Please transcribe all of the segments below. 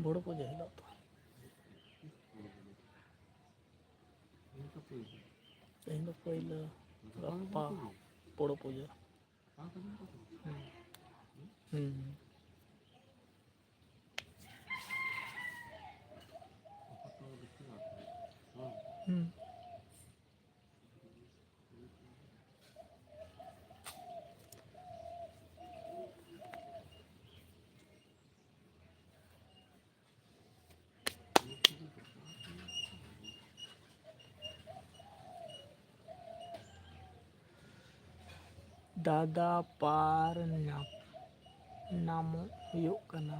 बड़ो पूजा हिलो तो तेहन दो पहले गप्पा बड़ो पूजा दादा पार नामो हुयुग कना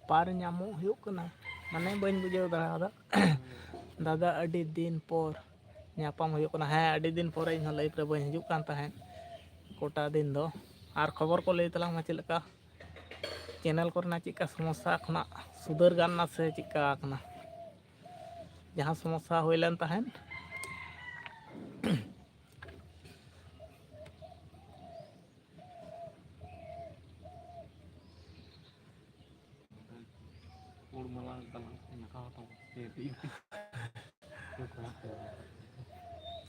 पार नामो हुयुग कना माने बन बुझाव दाड़ा दादा अड़ी दिन पर नापाम हुयुग कना हाँ अड़ी दिन पर इन लाइफ रे बन हजुग कान तहें कोटा दिन दो और खबर को लई तलांग मा चेलका चैनल करना चिका समस्या खना सुधर गाना से चिका कना जहाँ समस्या होइलन तहें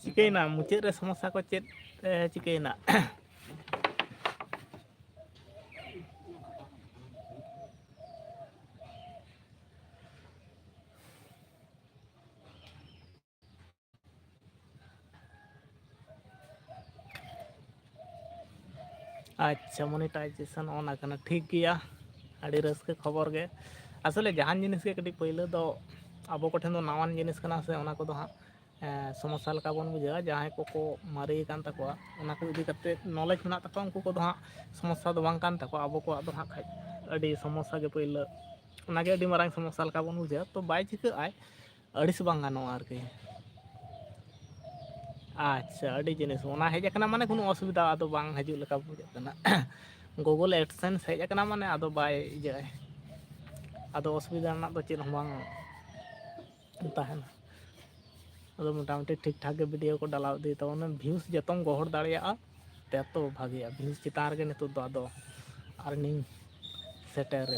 चिकैना मुचाद रे समस्या को चेद चिकैना अच्छा मोनेटाइजेशन ऑन आकना ठीक गया अड़ी रस्के खबर गे असले जहान जिनिस के कटी पहले दो अब कोठेन दो नावान जिनिस कना से ओना को दो हाँ समस्या लका बन बुझा जहां को मारे कान तकवा ओना को इदी करते नॉलेज मेना तकवा उनको को दो हाँ समस्या दो बांग कान तकवा अब को दो हाँ खाय अड़ी समस्या के पहले ओना के अड़ी मारांग समस्या लका बन बुझा तो बाय चिका आय अड़िस बांग गानो आरके अच्छा अड़ी जिनिस ओना हेज कना माने कोनो असुविधा आदो बांग हजु लका बुझा कना गूगल एडसेंस हेज कना माने आदो बाय जाय आदो असुविधा ना दो चेद बांग ताहेना आदो मोटामुटी ठीक ठाक के वीडियो को डालाव दी तो व्यूज जतम गहर दाड़िया तेतो भागिया व्यूज चितार के नितो आदो अर्निंग सेटेर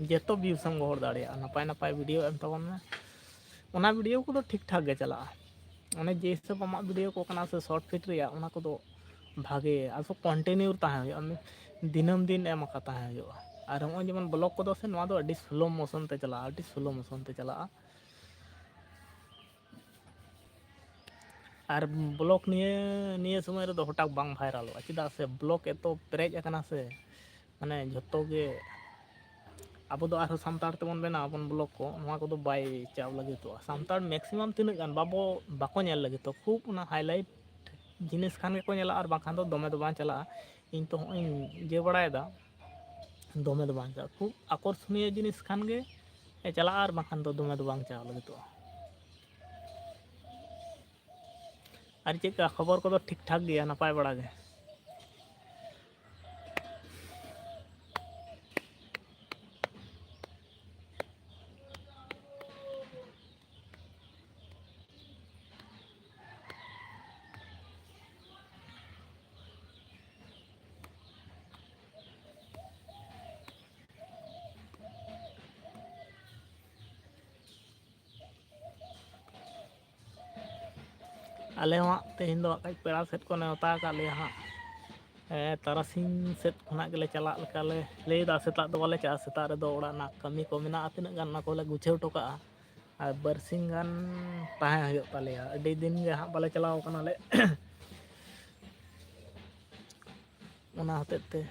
जेतो व्यूज हम गहर दाड़िया नपाय नपाय वीडियो एम तबन में ओना वीडियो को ठीक ठाक के चला ओने जे सब आमा वीडियो को कना से शॉर्ट फिट रिया ओना को दो भागे आसो कंटिन्यू ताहे दिनम दिन एम का ताहे और हम जेमन ब्लॉग को दो से नवा दो अडी स्लो मोशन ते चला अडी स्लो मोशन ते चला और ब्लॉग निये समय रे दो हटाक बांग वायरल चेदा से ब्लॉग एतो पेरेज अकना से माने जतो गे अब दो आरो सामतार तेबन बेना अपन ब्लॉग को नवा को दो बाय चाव लगे तो सामतार मैक्सिमम तिनक गान बाको नेल लगे तो खूब ना हाईलाइट जिनिस खान के को नेला और बाखान दो दमे दो बां चला इन तो हई जे बड़ायदा दमे दो बां चला खूब आकर्षणीय जिनिस खान गे चला और बाखान दो दमे दो बां चाव लगे तो और चेका खबर को ठीक ठाक गया नपाय बड़ा गे आले हाँ तेहन दो पेड़ा सेट को नेवता का ले हाँ तारासिंग सेट खुना गेले चला लेकाले लेदा सेता दो वाले चा सेता रे दो ओड़ा ना कमी को मेना तिना गान ना को ले गुछेव टोका और बरसिंग गान ताहे हयो तालेया अडी दिन गे हाँ बाले चलाव कना ले ओना हतेते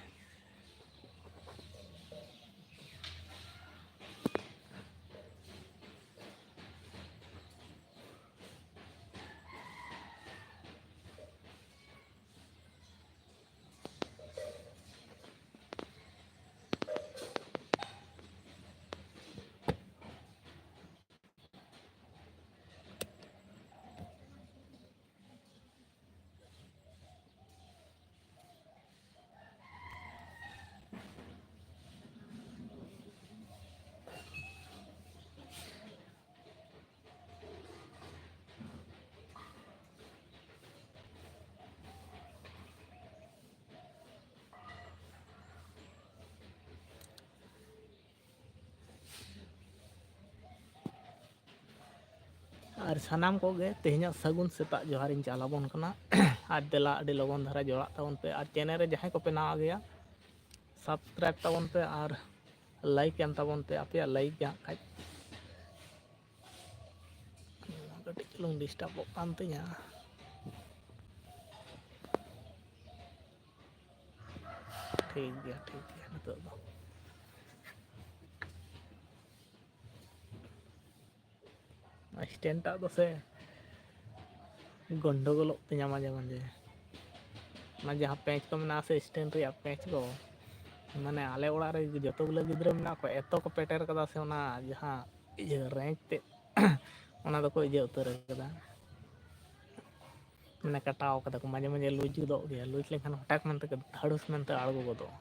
ᱟᱨ ᱥᱟᱱᱟᱢ ᱠᱚᱜᱮ ᱛᱮᱦᱮᱧᱟᱜ ᱥᱟᱹᱜᱩᱱ ᱥᱮᱛᱟᱜ ᱡᱚᱦᱟᱨᱤᱧ ᱪᱟᱞ ᱟᱵᱚᱱ ᱠᱟᱱᱟ ᱟᱨ ᱫᱮᱞᱟ ᱟᱹᱰᱤ ᱞᱚᱜᱚᱱ ᱫᱷᱟᱨᱟ ᱡᱚᱲᱟᱜ ᱛᱟᱵᱚᱱ ᱯᱮ ᱟᱨ ᱪᱮᱱᱮᱞ ᱨᱮ ᱡᱟᱦᱟᱸᱭ ᱠᱚᱯᱮ ᱱᱟᱣᱟ ᱜᱮᱭᱟ ᱥᱟᱵᱥᱠᱨᱟᱭᱤᱵ ᱛᱟᱵᱚᱱ ᱯᱮ ᱟᱨ ᱞᱟᱭᱤᱠ ᱮᱢ ᱛᱟᱵᱚᱱ ᱯᱮ ᱟᱯᱮᱭᱟᱜ ᱞᱟᱭᱤᱠ ᱜᱮ ᱦᱟᱸᱜ ᱠᱷᱟᱡ ᱠᱟᱹᱴᱤᱡ ᱪᱩᱞᱩᱝ ᱰᱤᱥᱴᱟᱵᱚᱜ ᱠᱟᱱ ᱛᱤᱧᱟ ᱴᱷᱤᱠ ᱜᱮᱭᱟ ᱱᱤᱛᱚᱜ ᱫᱚ ᱥᱴᱮᱱᱰ ᱴᱟᱜ ᱫᱚᱥᱮ ᱜᱚᱱᱰᱚᱜᱳᱞᱚᱜ ᱛᱤᱧᱟ ᱢᱟঝে ᱢᱟঝে ᱚᱱᱟ ᱡᱟᱦᱟᱸ ᱯᱮᱸᱪ ᱠᱚ ᱢᱮᱱᱟᱜᱼᱟ ᱥᱮ ᱥᱴᱮᱱᱰ ᱨᱮᱭᱟᱜ ᱯᱮᱸᱪ ᱠᱚ ᱢᱟᱱᱮ ᱟᱞᱮ ᱚᱲᱟᱜ ᱨᱮ ᱡᱚᱛᱚ ᱜᱩᱞᱟᱹ ᱜᱤᱫᱽᱨᱟᱹ ᱢᱮᱱᱟᱜ ᱠᱚᱣᱟ ᱮᱛᱚ ᱠᱚ ᱯᱮᱴᱮᱨ ᱠᱟᱫᱟ ᱥᱮ ᱚᱱᱟ ᱡᱟᱦᱟᱸ ᱤᱭᱟᱹ ᱨᱮᱸᱪ ᱛᱮᱫ ᱚᱱᱟ ᱫᱚᱠᱚ ᱤᱭᱟᱹ ᱩᱛᱟᱹᱨ ᱠᱟᱫᱟ ᱢᱟᱱᱮ ᱠᱟᱴᱟᱣ ᱠᱟᱫᱟ ᱠᱚ ᱢᱟঝে ᱢᱟঝে ᱞᱩᱡ ᱜᱚᱫᱚᱜ ᱜᱮᱭᱟ ᱞᱩᱡ ᱞᱮᱱᱠᱷᱟᱱ ᱦᱚᱴᱟᱠ ᱢᱮᱱᱛᱮ ᱫᱷᱟᱲᱩᱥ ᱢᱮᱱᱛᱮ ᱟᱬᱜᱚ ᱜᱚᱫᱚᱜᱼᱟ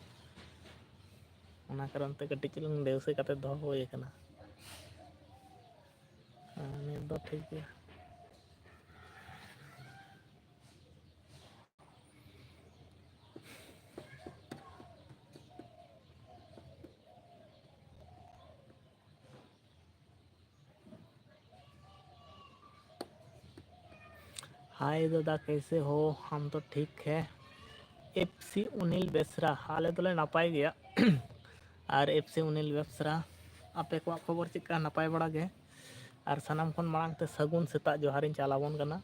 ᱚᱱᱟ ᱠᱟᱨᱚᱱ ᱛᱮ ᱠᱟᱹᱴᱤᱡ ᱪᱩᱞᱩᱝ ᱰᱮᱣᱥᱟᱹ ᱠᱟᱛᱮ ᱫᱚᱦᱚ ᱦᱩᱭ ᱠᱟᱱᱟ ᱱᱤᱛ ᱫᱚ ᱴᱷᱤᱠ ᱜᱮᱭᱟ हाय दादा कैसे हो हम तो ठीक है एफसी उनिल बेसरा आले दोले नापाय गया और एफसी उनिल बेसरा आपे को खबर चिका नापाय बड़ा गे और सानाम खन मांग ते सगुन सेता जोहारिन चालाबोन कना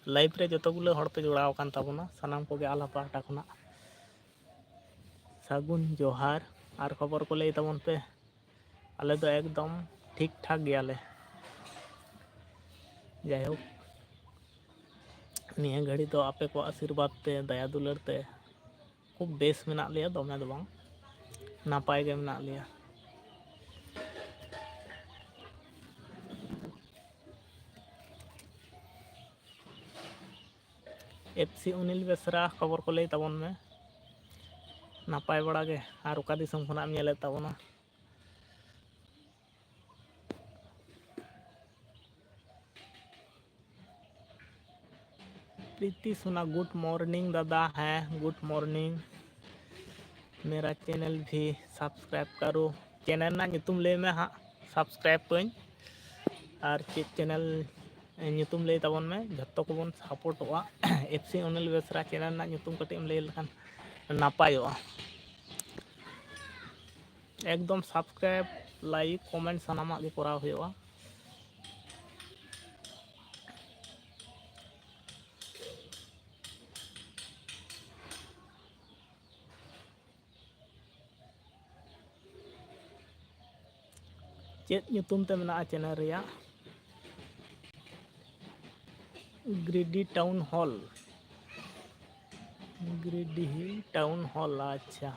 लाइव रे जतो गुलो हड़ पे जोड़ाव कान ताबोना सानाम को गे आला पाटा खना सगुन जोहार और खबर को लई ताबोन पे आले दो एकदम ठीक ठाक गयाले जाय हो निया घड़ी तो आपे को आशीर्वाद ते दया दुलर ते खूब बेस मेना लिया दमे दो बांग नापाय गे मेना लिया एफसी उनिल बेसरा खबर को लई ताबोन में नापाय बड़ा गे और ओका दिसम खना नेले ताबोना प्रीति सोना गुड मॉर्निंग दादा है गुड मॉर्निंग मेरा चैनल भी सब्सक्राइब करो चैनल ना ᱧᱩᱛᱩᱢ लay में हाँ सब्सक्राइब कहीं और चेक चैनल ᱧᱩᱛᱩᱢ लay ताबोन में झत्तो को बन सपोर्टोआ एफसी उनिल बेसरा चैनल ना ᱧᱩᱛᱩम कटी एम लay लखान नापायोआ एकदम सब्सक्राइब लाइक कमेंट सानामा गे कराव हुआ चेत ᱧᱩᱛᱩᱢ ते मेना चैनल रिया ग्रीडी टाउन हॉल अच्छा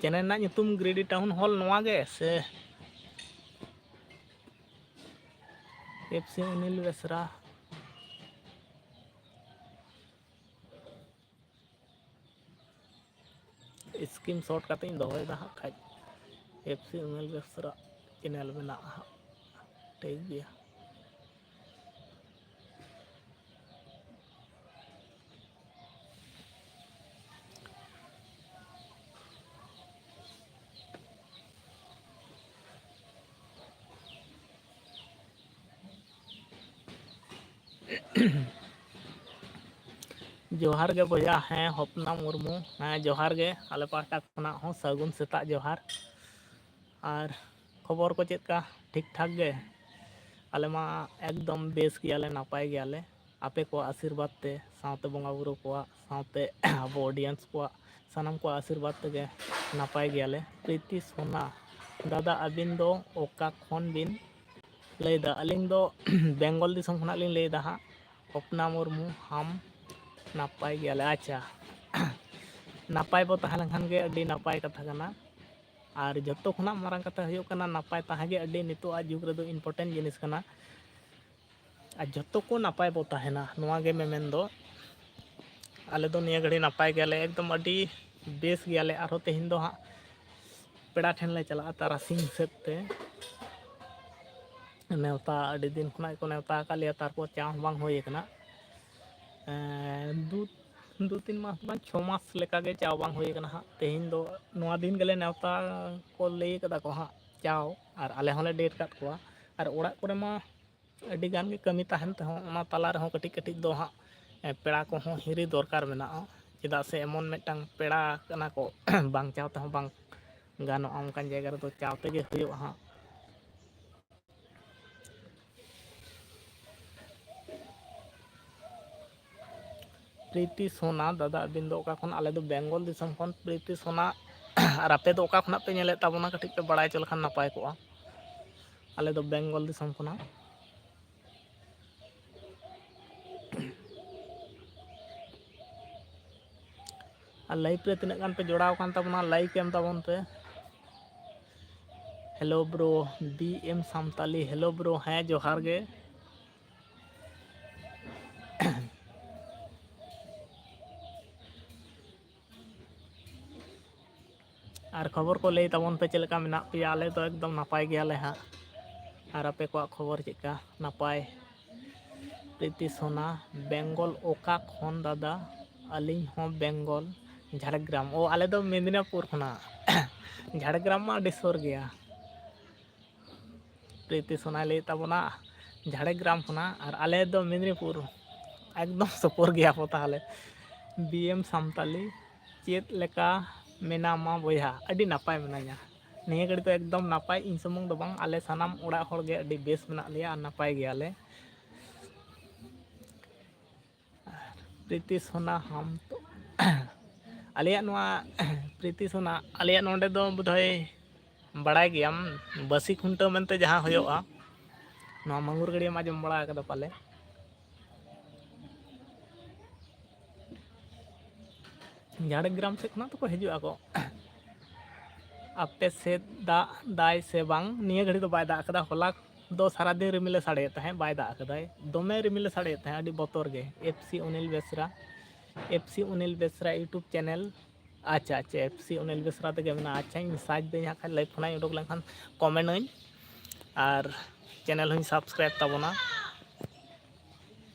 चैनल ना ᱧᱩᱛᱩᱢ ग्रीडी टाउन हॉल नवा गे से एफसी उनिल बेसरा स्क्रीन शॉट करते दोहय दा खाज एफसी उनिल बेसरा चैनल मेना ठीक गया जोहार गे बया हैं हपना मुर्मू हाँ जोहार गे आले पाटा खना हो सगुन सेता जोहार और खबर को चेका ठीक ठाक गे आले मा एकदम बेस गयाले नापाय गयाले आपे को आशीर्वाद ते सावते बंगा बुरु को सावते अब ऑडियंस को सानाम को आशीर्वाद ते नापाय गयाले प्रीति सोना दादा अबिन दो ओका खन बिन लैदा अलिंग दो बेंगल दिसम खना लिंग लैदा हा हपना मुर्मू हम नापाय गयाले अच्छा नापाय बो तहां लंखान गे अडी नापाय कथा कना और जतो खना मारंग कथा हुयो कना नापाय तहां गे अडी नितो आ जुग रे दो इम्पोर्टेंट जिनिस कना आ जतो को नापाय बो तहाना नोवा गे मेमेन दो आले दो निया घड़ी नापाय गयाले एकदम अडी बेस गयाले आरो तेहिन दो हा पेड़ा ठेन ले चला तारासिंग सेते नेवता अडी दिन खना को नेवता का लिया तारपो चाव बांग होय कना दो तीन मास बांग 6 मास लेका गे चाव बांग होय कना हा तेहिन दो नोवा दिन गेले नेवता को लई कदा को हा चाव और आले होले डेट काट को और ओड़ा करे मा ᱟᱹᱰᱤ ᱜᱟᱱ ᱜᱮ ᱠᱟᱹᱢᱤ ᱛᱟᱦᱮᱱ ᱛᱮᱦᱚᱸ ᱚᱱᱟ ᱛᱟᱞᱟ ᱨᱮᱦᱚᱸ ᱠᱟᱹᱴᱤᱡ ᱠᱟᱹᱴᱤᱡ ᱫᱚ ᱦᱟᱸᱜ ᱯᱮᱲᱟ ᱠᱚᱦᱚᱸ ᱦᱤᱨᱤ ᱫᱚᱨᱠᱟর ᱢᱮᱱᱟᱜᱼᱟ, ᱪᱮᱫᱟᱜ ᱥᱮ ᱮᱢᱚᱱ ᱢᱤᱫᱴᱟᱝ ᱯᱮᱲᱟ ᱠᱟᱱᱟ ᱠᱚ ᱵᱟᱝ ᱪᱟᱣ ᱛᱮᱦᱚᱸ ᱵᱟᱝ ᱜᱟᱱᱚᱜᱼᱟ, ᱚᱱᱠᱟᱱ ᱡᱟᱭᱜᱟ ᱨᱮᱫᱚ ᱪᱟᱣ ᱛᱮᱜᱮ ᱦᱩᱭᱩᱜᱼᱟ ᱦᱟᱸᱜ᱾ ᱯᱨᱤᱛᱤ ᱥᱳᱱᱟ ᱫᱟᱫᱟ ᱟᱹᱵᱤᱱ ᱫᱚ ᱚᱠᱟ ᱠᱷᱚᱱ? ᱟᱞᱮ ᱫᱚ ᱵᱮᱝᱜᱚᱞ ᱫᱤᱥᱚᱢ ᱠᱷᱚᱱ ᱯᱨᱤᱛᱤ ᱥᱳᱱᱟ᱾ ᱟᱨ ᱟᱯᱮ ᱫᱚ ᱚᱠᱟ ᱠᱷᱚᱱᱟᱜ ᱯᱮ ᱧᱮᱞᱮᱫ ᱛᱟᱵᱚᱱᱟ ᱠᱟᱹᱴᱤᱡ ᱯᱮ ᱵᱟᱲᱟᱭ ᱦᱚᱪᱚ ᱞᱮᱠᱷᱟᱱ ᱱᱟᱯᱟᱭ ᱠᱚᱜᱼᱟ? ᱟᱞᱮ ᱫᱚ ᱵᱮᱝᱜᱚᱞ ᱫᱤᱥᱚᱢ ᱠᱷᱚᱱᱟᱜ᱾ ᱟᱨ ᱞᱟᱭᱤᱯ ᱨᱮ ᱛᱤᱱᱟᱹᱜ ᱜᱟᱱ ᱯᱮ ᱡᱚᱲᱟᱣ ᱟᱠᱟᱱ ᱛᱟᱵᱚᱱᱟ ᱞᱟᱭᱤᱠ ᱮᱢ ᱛᱟᱵᱚᱱ ᱯᱮ᱾ Hello bro B M Santali hello bro, ᱦᱮᱸ ᱡᱚᱦᱟᱨ ᱜᱮ᱾ ᱟᱨ ᱠᱷᱚᱵᱚᱨ ᱠᱚ ᱞᱟᱹᱭ ᱛᱟᱵᱚᱱ ᱯᱮ ᱪᱮᱫ ᱞᱮᱠᱟ ᱢᱮᱱᱟᱜ ᱯᱮᱭᱟ? ᱟᱞᱮ ᱫᱚ ᱮᱠᱫᱚᱢ ᱱᱟᱯᱟᱭ ᱜᱮᱭᱟᱞᱮ ᱦᱟᱸᱜ᱾ ᱟᱨ ᱟᱯᱮ ᱠᱚᱣᱟᱜ ᱠᱷᱚᱵᱚᱨ ᱪᱮᱫᱠᱟ? ᱱᱟᱯᱟᱭ? ᱯᱨᱤᱛᱤ ᱥᱳᱱᱟ ᱵᱮᱝᱜᱚᱞ ᱚᱠᱟ ᱠᱷᱚᱱ ᱫᱟᱫᱟ? ᱟᱹᱞᱤᱧ ᱦᱚᱸ ᱵᱮᱝᱜᱚᱞ ᱡᱷᱟᱲᱜᱨᱟᱢ᱾ ᱚ ᱟᱞᱮ ᱫᱚ ᱢᱮᱫᱽᱱᱤᱯᱩᱨ ᱠᱷᱚᱱᱟᱜ᱾ ᱡᱷᱟᱲᱜᱨᱟᱢ ᱢᱟ ᱟᱹᱰᱤ ᱥᱩᱨ ᱜᱮᱭᱟ᱾ ᱯᱨᱤᱛᱤ ᱥᱳᱱᱟᱭ ᱞᱟᱹᱭᱮᱫ ᱛᱟᱵᱚᱱᱟ ᱡᱷᱟᱲᱜᱨᱟᱢ ᱠᱷᱚᱱᱟᱜ, ᱟᱨ ᱟᱞᱮ ᱫᱚ ᱢᱮᱫᱽᱱᱤᱯᱩᱨ᱾ ᱮᱠᱫᱚᱢ ᱥᱩᱯᱩᱨ ᱜᱮᱭᱟ ᱵᱚ ᱛᱟᱦᱚᱞᱮ᱾ ᱵᱤ ᱮᱢ ᱥᱟᱱᱛᱟᱞᱤ ᱪᱮᱫ ᱞᱮᱠᱟ ᱢᱮᱱᱟᱢᱟ ᱵᱚᱭᱦᱟ? ᱟᱹᱰᱤ ᱱᱟᱯᱟᱭ ᱢᱤᱱᱟᱹᱧᱟ ᱱᱤᱭᱟᱹ ᱜᱷᱟᱹᱲᱤᱡ ᱫᱚ ᱮᱠᱫᱚᱢ ᱱᱟᱯᱟᱭ, ᱤᱧ ᱥᱩᱢᱩᱝ ᱫᱚ ᱵᱟᱝ ᱟᱞᱮ ᱥᱟᱱᱟᱢ ᱚᱲᱟᱜ ᱦᱚᱲᱜᱮ ᱟᱹᱰᱤ ᱵᱮᱥ ᱢᱮᱱᱟᱜ ᱞᱮᱭᱟ ᱟᱨ ᱱᱟᱯᱟᱭ ᱜᱮᱭᱟᱞᱮ᱾ ᱯᱨᱤᱛᱤ ᱥᱳᱱᱟ ᱦᱟᱢ ᱛᱚ ᱟᱞᱮᱭᱟᱜ ᱱᱚᱣᱟ ᱯᱨᱤᱛᱤ ᱥᱳᱱᱟ ᱟᱞᱮᱭᱟᱜ ᱱᱚᱰᱮ ᱫᱚ ᱵᱳᱫᱷᱚᱭ ᱵᱟᱲᱟᱭ ᱜᱮᱭᱟᱢ ᱵᱟᱹᱥᱤ ᱠᱷᱩᱱᱴᱟᱹᱣ ᱢᱮᱱᱛᱮ ᱡᱟᱦᱟᱸ ᱦᱩᱭᱩᱜᱼᱟ, ᱱᱚᱣᱟ ᱢᱟᱸᱜᱩᱨ ᱜᱟᱹᱰᱭᱟᱹᱢ ᱟᱸᱡᱚᱢ ᱵᱟᱲᱟ ᱠᱟᱫᱟ ᱯᱟᱞᱮ? ᱡᱷᱟᱲᱜᱨᱟᱢ ᱥᱮᱫ ᱠᱷᱚᱱᱟᱜ ᱫᱚᱠᱚ ᱦᱤᱡᱩᱜ ᱟᱠᱚ᱾ ᱟᱯᱮ ᱥᱮᱫ ᱫᱟᱜ ᱫᱟᱭ ᱥᱮ ᱵᱟᱝ? ᱱᱤᱭᱟᱹ ᱜᱷᱟᱹᱲᱤᱡ ᱫᱚ ᱵᱟᱭ ᱫᱟᱜ ᱟᱠᱟᱫᱟ, ᱦᱚᱞᱟ ᱫᱚ ᱥᱟᱨᱟᱫᱤᱱ ᱨᱤᱢᱤᱞᱮ ᱥᱟᱰᱮᱭᱮᱫ ᱛᱟᱦᱮᱸᱫ, ᱵᱟᱭ ᱫᱟᱜ ᱟᱠᱟᱫᱟᱭ᱾ ᱫᱚᱢᱮ ᱨᱤᱢᱤᱞᱮ ᱥᱟᱰᱮᱭᱮᱫ ᱛᱟᱦᱮᱸᱫ ᱟᱹᱰᱤ ᱵᱚᱛᱚᱨ ᱜᱮ᱾ ᱮᱯᱷ ᱥᱤ ᱚᱱᱤᱞ ᱵᱮᱥᱨᱟ, ᱮᱯᱷ ᱥᱤ ᱚᱱᱤᱞ ᱵᱮᱥᱨᱟ ᱤᱭᱩᱴᱩᱵᱽ ᱪᱮᱱᱮᱞ᱾ ᱟᱪᱪᱷᱟ ᱟᱪᱪᱷᱟ ᱮᱯᱷ ᱥᱤ ᱚᱱᱤᱞ ᱵᱮᱥᱨᱟ ᱛᱮᱜᱮ ᱢᱮᱱᱟᱜᱼᱟ, ᱟᱪᱪᱷᱟᱧ ᱥᱟᱨᱪ ᱫᱟᱹᱧ ᱦᱟᱸᱜ ᱠᱷᱟᱡ ᱞᱟᱭᱤᱵᱷ ᱠᱷᱚᱱᱟᱜ ᱤᱧ ᱩᱰᱩᱠ ᱞᱮᱱᱠᱷᱟᱱ ᱠᱚᱢᱮᱱᱴ ᱟᱹᱧ ᱟᱨ ᱪᱮᱱᱮᱞ ᱦᱚᱸᱧ ᱥᱟᱵᱥᱠᱨᱟᱭᱤᱵᱽ ᱛᱟᱵᱚᱱᱟ᱾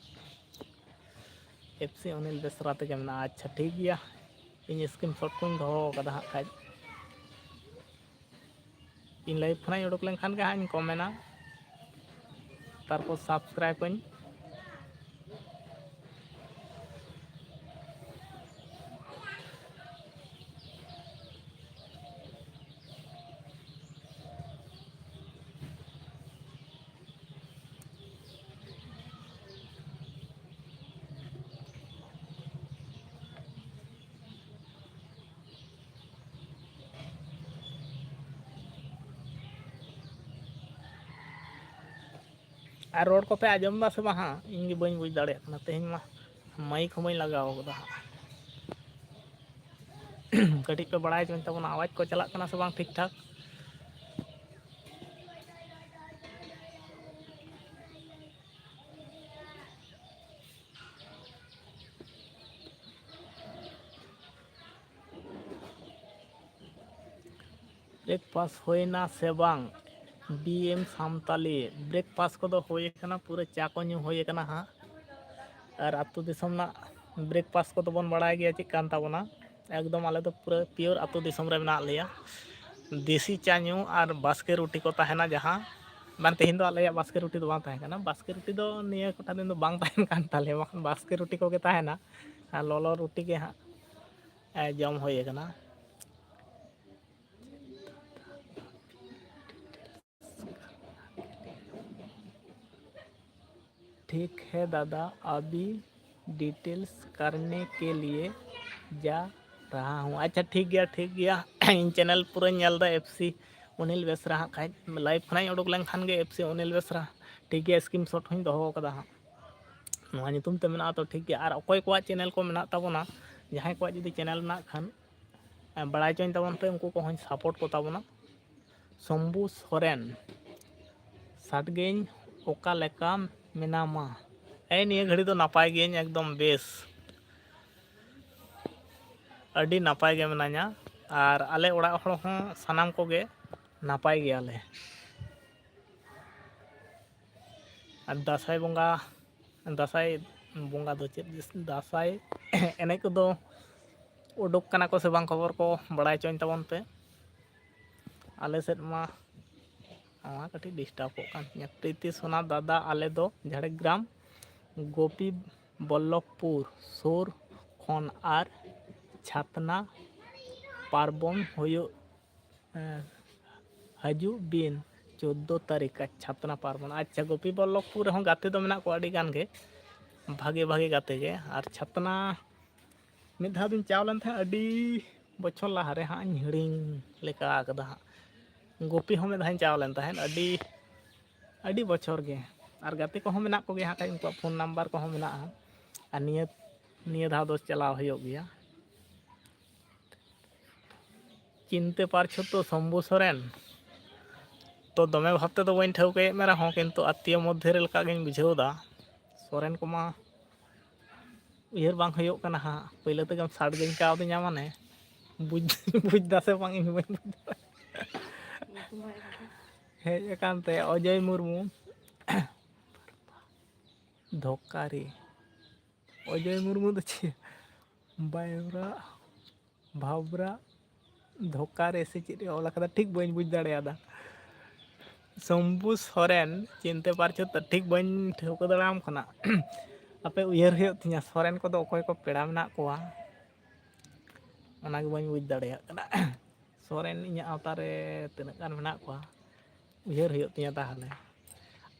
ᱮᱯᱷ ᱥᱤ ᱚᱱᱤᱞ ᱵᱮᱥᱨᱟ ᱛᱮᱜᱮ ᱢᱮᱱᱟᱜᱼᱟ, ᱟᱪᱪᱷᱟ ᱴᱷᱤᱠ ᱜᱮᱭᱟ᱾ ᱤᱧ ᱥᱠᱨᱤᱱ ᱥᱚᱴ ᱠᱚᱧ ᱫᱚᱦᱚ ᱠᱟᱫᱟ ᱦᱟᱸᱜ ᱠᱷᱟᱡ, ᱤᱧ ᱞᱟᱭᱤᱵᱷ ᱠᱷᱚᱱᱟᱜ ᱤᱧ ᱩᱰᱩᱠ ᱞᱮᱱᱠᱷᱟᱱ ᱜᱮ ᱦᱟᱸᱜ ᱤᱧ ᱠᱚᱢᱮᱱᱴᱟ, ᱛᱟᱨᱯᱚᱨ ᱥᱟᱵᱥᱠᱨᱟᱭᱤᱵᱽ ᱟᱹᱧ᱾ ᱟᱨ ᱨᱚᱲ ᱠᱚᱯᱮ ᱟᱸᱡᱚᱢ ᱮᱫᱟ ᱥᱮ ᱵᱟᱝ ᱦᱟᱸᱜ? ᱤᱧᱜᱮ ᱵᱟᱹᱧ ᱵᱩᱡᱽ ᱫᱟᱲᱮᱭᱟᱜ ᱠᱟᱱᱟ ᱛᱮᱦᱮᱧ ᱢᱟ ᱢᱟᱹᱭᱤᱠ ᱦᱚᱸ ᱵᱟᱹᱧ ᱞᱟᱜᱟᱣ ᱠᱟᱫᱟ ᱦᱟᱸᱜ᱾ ᱠᱟᱹᱴᱤᱡ ᱯᱮ ᱵᱟᱲᱟᱭ ᱦᱚᱪᱚᱧ ᱛᱟᱵᱚᱱᱟ ᱟᱣᱟᱡᱽ ᱠᱚ ᱪᱟᱞᱟᱜ ᱠᱟᱱᱟ ᱥᱮ ᱵᱟᱝ ᱴᱷᱤᱠ ᱴᱷᱟᱠ? ᱵᱨᱮᱠᱯᱷᱟᱥᱴ ᱦᱩᱭᱱᱟ ᱥᱮ ᱵᱟᱝ? ᱵᱤ ᱮᱢ ᱥᱟᱱᱛᱟᱞᱤ ᱵᱨᱮᱠᱯᱷᱟᱥᱴ ᱠᱚᱫᱚ ᱦᱩᱭ ᱠᱟᱱᱟ, ᱯᱩᱨᱟᱹ ᱪᱟ ᱠᱚ ᱧᱩ ᱦᱩᱭ ᱠᱟᱱᱟ ᱦᱟᱸᱜ᱾ ᱟᱨ ᱟᱹᱛᱩ ᱫᱤᱥᱚᱢ ᱨᱮᱱᱟᱜ ᱵᱨᱮᱠᱯᱷᱟᱥᱴ ᱠᱚᱫᱚ ᱵᱚᱱ ᱵᱟᱲᱟᱭ ᱜᱮᱭᱟ ᱪᱮᱫ ᱠᱟᱱ ᱛᱟᱵᱚᱱᱟ᱾ ᱮᱠᱫᱚᱢ ᱟᱞᱮ ᱫᱚ ᱯᱩᱨᱟᱹ ᱯᱤᱭᱳᱨ ᱟᱹᱛᱩ ᱫᱤᱥᱚᱢ ᱨᱮ ᱢᱮᱱᱟᱜ ᱞᱮᱭᱟ᱾ ᱫᱮᱥᱤ ᱪᱟ ᱧᱩ ᱟᱨ ᱵᱟᱥᱠᱮ ᱨᱩᱴᱤ ᱠᱚ ᱛᱟᱦᱮᱱᱟ ᱡᱟᱦᱟᱸ, ᱵᱟᱝ ᱛᱮᱦᱮᱧ ᱫᱚ ᱟᱞᱮᱭᱟᱜ ᱵᱟᱥᱠᱮ ᱨᱩᱴᱤ ᱫᱚ ᱵᱟᱝ ᱛᱟᱦᱮᱸ ᱠᱟᱱᱟ, ᱵᱟᱥᱠᱮ ᱨᱩᱴᱤ ᱫᱚ ᱱᱤᱭᱟᱹ ᱠᱚᱴᱟ ᱫᱤᱱ ᱫᱚ ᱵᱟᱝ ᱛᱟᱦᱮᱱ ᱠᱟᱱ ᱛᱟᱞᱮᱭᱟ, ᱵᱟᱠᱷᱟᱱ ᱵᱟᱥᱠᱮ ᱨᱩᱴᱤ ᱠᱚᱜᱮ ᱛᱟᱦᱮᱱᱟ ᱟᱨ ᱞᱚᱞᱚ ᱨᱩᱴᱤ ᱜᱮ ᱦᱟᱸᱜ ᱡᱚᱢ ᱦᱩᱭ ᱠᱟᱱᱟ᱾ ठीक है दादा अभी डिटेल्स करने के लिए जा रहा हूँ। अच्छा ठीक गया ᱤᱧ ᱪᱮᱱᱮᱞ ᱯᱩᱨᱟᱹᱧ ᱧᱮᱞ ᱮᱫᱟ ᱮᱯᱷ ᱥᱤ ᱚᱱᱤᱞ ᱵᱮᱥᱨᱟ ᱦᱟᱸᱜ ᱠᱷᱟᱡ ᱞᱟᱭᱤᱵᱷ ᱠᱷᱚᱱᱟᱜ ᱤᱧ ᱩᱰᱩᱠ ᱞᱮᱱᱠᱷᱟᱱ ᱜᱮ ᱮᱯᱷ ᱥᱤ ᱚᱱᱤᱞ ᱵᱮᱥᱨᱟ ᱴᱷᱤᱠ ᱜᱮᱭᱟ, ᱥᱠᱨᱤᱱ ᱥᱚᱴ ᱦᱚᱧ ᱫᱚᱦᱚ ᱠᱟᱫᱟ ᱦᱟᱸᱜ᱾ ᱱᱚᱣᱟ ᱧᱩᱛᱩᱢ ᱛᱮ ᱢᱮᱱᱟᱜᱼᱟ ᱛᱚ ᱴᱷᱤᱠ ᱜᱮᱭᱟ᱾ ᱟᱨ ᱚᱠᱚᱭ ᱠᱚᱣᱟᱜ ᱪᱮᱱᱮᱞ ᱠᱚ ᱢᱮᱱᱟᱜ ᱛᱟᱵᱚᱱᱟ, ᱡᱟᱦᱟᱸᱭ ᱠᱚᱣᱟᱜ ᱡᱩᱫᱤ ᱪᱮᱱᱮᱞ ᱢᱮᱱᱟᱜ ᱠᱷᱟᱱ ᱵᱟᱲᱟᱭ ᱦᱚᱪᱚᱧ ᱛᱟᱵᱚᱱ ᱯᱮ, ᱩᱱᱠᱩ ᱠᱚᱦᱚᱸᱧ ᱥᱟᱯᱳᱨᱴ ᱠᱚ ᱛᱟᱵᱚᱱᱟ᱾ ᱥᱚᱢᱵᱷᱩ ᱥᱚᱨᱮᱱ ᱥᱟᱰᱜᱮᱧ ᱚᱠᱟ ᱞᱮᱠᱟ ᱢᱮᱱᱟᱢᱟ? ᱱᱤᱭᱟᱹ ᱜᱷᱟᱹᱲᱤ ᱫᱚ ᱱᱟᱯᱟᱭ ᱜᱤᱭᱟᱹᱧ ᱮᱠᱫᱚᱢ ᱵᱮᱥ, ᱟᱹᱰᱤ ᱱᱟᱯᱟᱭ ᱜᱮ ᱢᱤᱱᱟᱹᱧᱟ ᱟᱨ ᱟᱞᱮ ᱚᱲᱟᱜ ᱦᱚᱲ ᱦᱚᱸ ᱥᱟᱱᱟᱢ ᱠᱚᱜᱮ ᱱᱟᱯᱟᱭ ᱜᱮᱭᱟᱞᱮ᱾ ᱟᱨ ᱫᱟᱸᱥᱟᱭ ᱵᱚᱸᱜᱟ, ᱫᱟᱸᱥᱟᱭ ᱵᱚᱸᱜᱟ ᱫᱚ ᱪᱮᱫ ᱫᱟᱸᱥᱟᱭ ᱮᱱᱮᱡ ᱠᱚᱫᱚ ᱩᱰᱩᱠ ᱠᱟᱱᱟ ᱠᱚ ᱥᱮ ᱵᱟᱝ ᱠᱷᱚᱵᱚᱨ ᱠᱚ ᱵᱟᱲᱟᱭ ᱦᱚᱪᱚᱧ ᱛᱟᱵᱚᱱ ᱯᱮ᱾ ᱟᱞᱮ ᱥᱮᱫ ᱢᱟ ᱱᱚᱣᱟ ᱠᱟᱹᱴᱤᱡ ᱰᱤᱥᱴᱟᱵᱚᱜ ᱠᱟᱱ ᱛᱤᱧᱟᱹ ᱯᱨᱤᱛᱤ ᱥᱳᱱᱟ ᱫᱟᱫᱟ ᱟᱞᱮ ᱫᱚ ঝাড়গ্রাম গোপী বল্লভপুর সুর খন আর ছাতনা পার্বণ ᱦᱩᱭᱩᱜ ᱦᱤᱡᱩᱜ ᱵᱤᱱ 14 ᱛᱟᱹᱨᱤᱠᱷ ছাতনা পার্বণ আচ্ছা গোপী বল্লভপুর ᱨᱮᱦᱚᱸ ᱜᱟᱛᱮ ᱫᱚ ᱢᱮᱱᱟᱜ ᱠᱚᱣᱟ ᱟᱹᱰᱤ ᱜᱟᱱ ᱜᱮ ᱵᱷᱟᱜᱮ ᱵᱷᱟᱜᱮ ᱜᱟᱛᱮ ᱜᱮ ᱟᱨ ছাতনা ᱢᱤᱫ ᱫᱷᱟᱣ ᱫᱩᱧ ᱪᱟᱣ ᱞᱮᱱ ᱛᱟᱦᱮᱸᱫ ᱟᱹᱰᱤ ᱵᱚᱪᱷᱚᱨ ᱞᱟᱦᱟᱨᱮ ᱦᱟᱸᱜ ᱤᱧ ᱦᱤᱲᱤᱧ ᱞᱮᱠᱟ ᱟᱠᱟᱫᱟ ᱦᱟᱸᱜ ᱜᱩᱯᱤ ᱦᱚᱸ ᱢᱤᱫ ᱫᱷᱟᱣ ᱤᱧ ᱪᱟᱣ ᱞᱮᱱ ᱛᱟᱦᱮᱸᱫ ᱟᱹᱰᱤ ᱵᱚᱪᱷᱚᱨ ᱜᱮ ᱟᱨ ᱜᱟᱛᱮ ᱠᱚᱦᱚᱸ ᱢᱮᱱᱟᱜ ᱠᱚᱜᱮᱭᱟ ᱦᱟᱸᱜ ᱠᱷᱟᱡ ᱩᱱᱠᱩᱣᱟᱜ ᱯᱷᱳᱱ ᱱᱟᱢᱵᱟᱨ ᱠᱚᱦᱚᱸ ᱢᱮᱱᱟᱜᱼᱟ ᱟᱨ ᱱᱤᱭᱟᱹ ᱫᱷᱟᱣ ᱫᱚ ᱪᱟᱞᱟᱣ ᱦᱩᱭᱩᱜ ᱜᱮᱭᱟ চিনতে পারছো তো শম্ভু সোরেন তো দমে ভাবতে তো বাᱹᱧ ᱴᱷᱟᱹᱣᱠᱟᱹᱭᱮᱫ ᱢᱮ ᱨᱮᱦᱚᱸ ᱠᱤᱱᱛᱩ ᱟত্মীয় ᱢᱚᱫᱽᱫᱷᱮ ᱨᱮ ᱞᱮᱠᱟ ᱜᱤᱧ ᱵᱩᱡᱷᱟᱹᱣᱫᱟ ᱥᱚᱨᱮᱱ ᱠᱚᱢᱟ ᱩᱭᱦᱟᱹᱨ ᱵᱟᱝ ᱦᱩᱭᱩᱜ ᱠᱟᱱᱟ ᱦᱟᱸᱜ ᱯᱳᱭᱞᱳ ᱛᱮᱜᱮᱢ ᱥᱟᱰᱜᱮᱧ ᱠᱟᱣᱫᱤᱧᱟ ᱢᱟᱱᱮ বুঝ দাসে বাং ইনি বাং হেজ একান্তে অজয় মুর্মু ধোকারি অজয় মুর্মু তো বাইরা ভাবরা ধোকারে সে চেদ অল আকাদা ঠিক বাᱹᱧ বুঝ দাᱲᱮᱭᱟᱫᱟ শম্ভু সোরেন চিনতে পারছো তো ঠিক বাᱹᱧ ᱴᱷᱟᱹᱣᱠᱟᱹ ᱫᱟᱲᱮᱭᱟᱢ ᱠᱟᱱᱟ ᱟᱯᱮ ᱩᱭᱦᱟᱹᱨ ᱦᱩᱭᱩᱜ ᱛᱤᱧᱟᱹ ᱥᱚᱨᱮᱱ ᱠᱚᱫᱚ ᱚᱠᱚᱭ ᱠᱚ ᱯᱮᱲᱟ ᱢᱮᱱᱟᱜ ᱠᱚᱣᱟ ᱚᱱᱟᱜᱮ ᱵᱟᱹᱧ ᱵᱩᱡᱽ ᱫᱟᱲᱮᱭᱟᱜ ᱠᱟᱱᱟ ᱥᱚᱨᱮᱱ ᱤᱧᱟᱹᱜ ᱟᱣᱛᱟ ᱨᱮ ᱛᱤᱱᱟᱹᱜ ᱜᱟᱱ ᱢᱮᱱᱟᱜ ᱠᱚᱣᱟ ᱩᱭᱦᱟᱹᱨ ᱦᱩᱭᱩᱜ ᱛᱤᱧᱟᱹ ᱛᱟᱦᱚᱞᱮ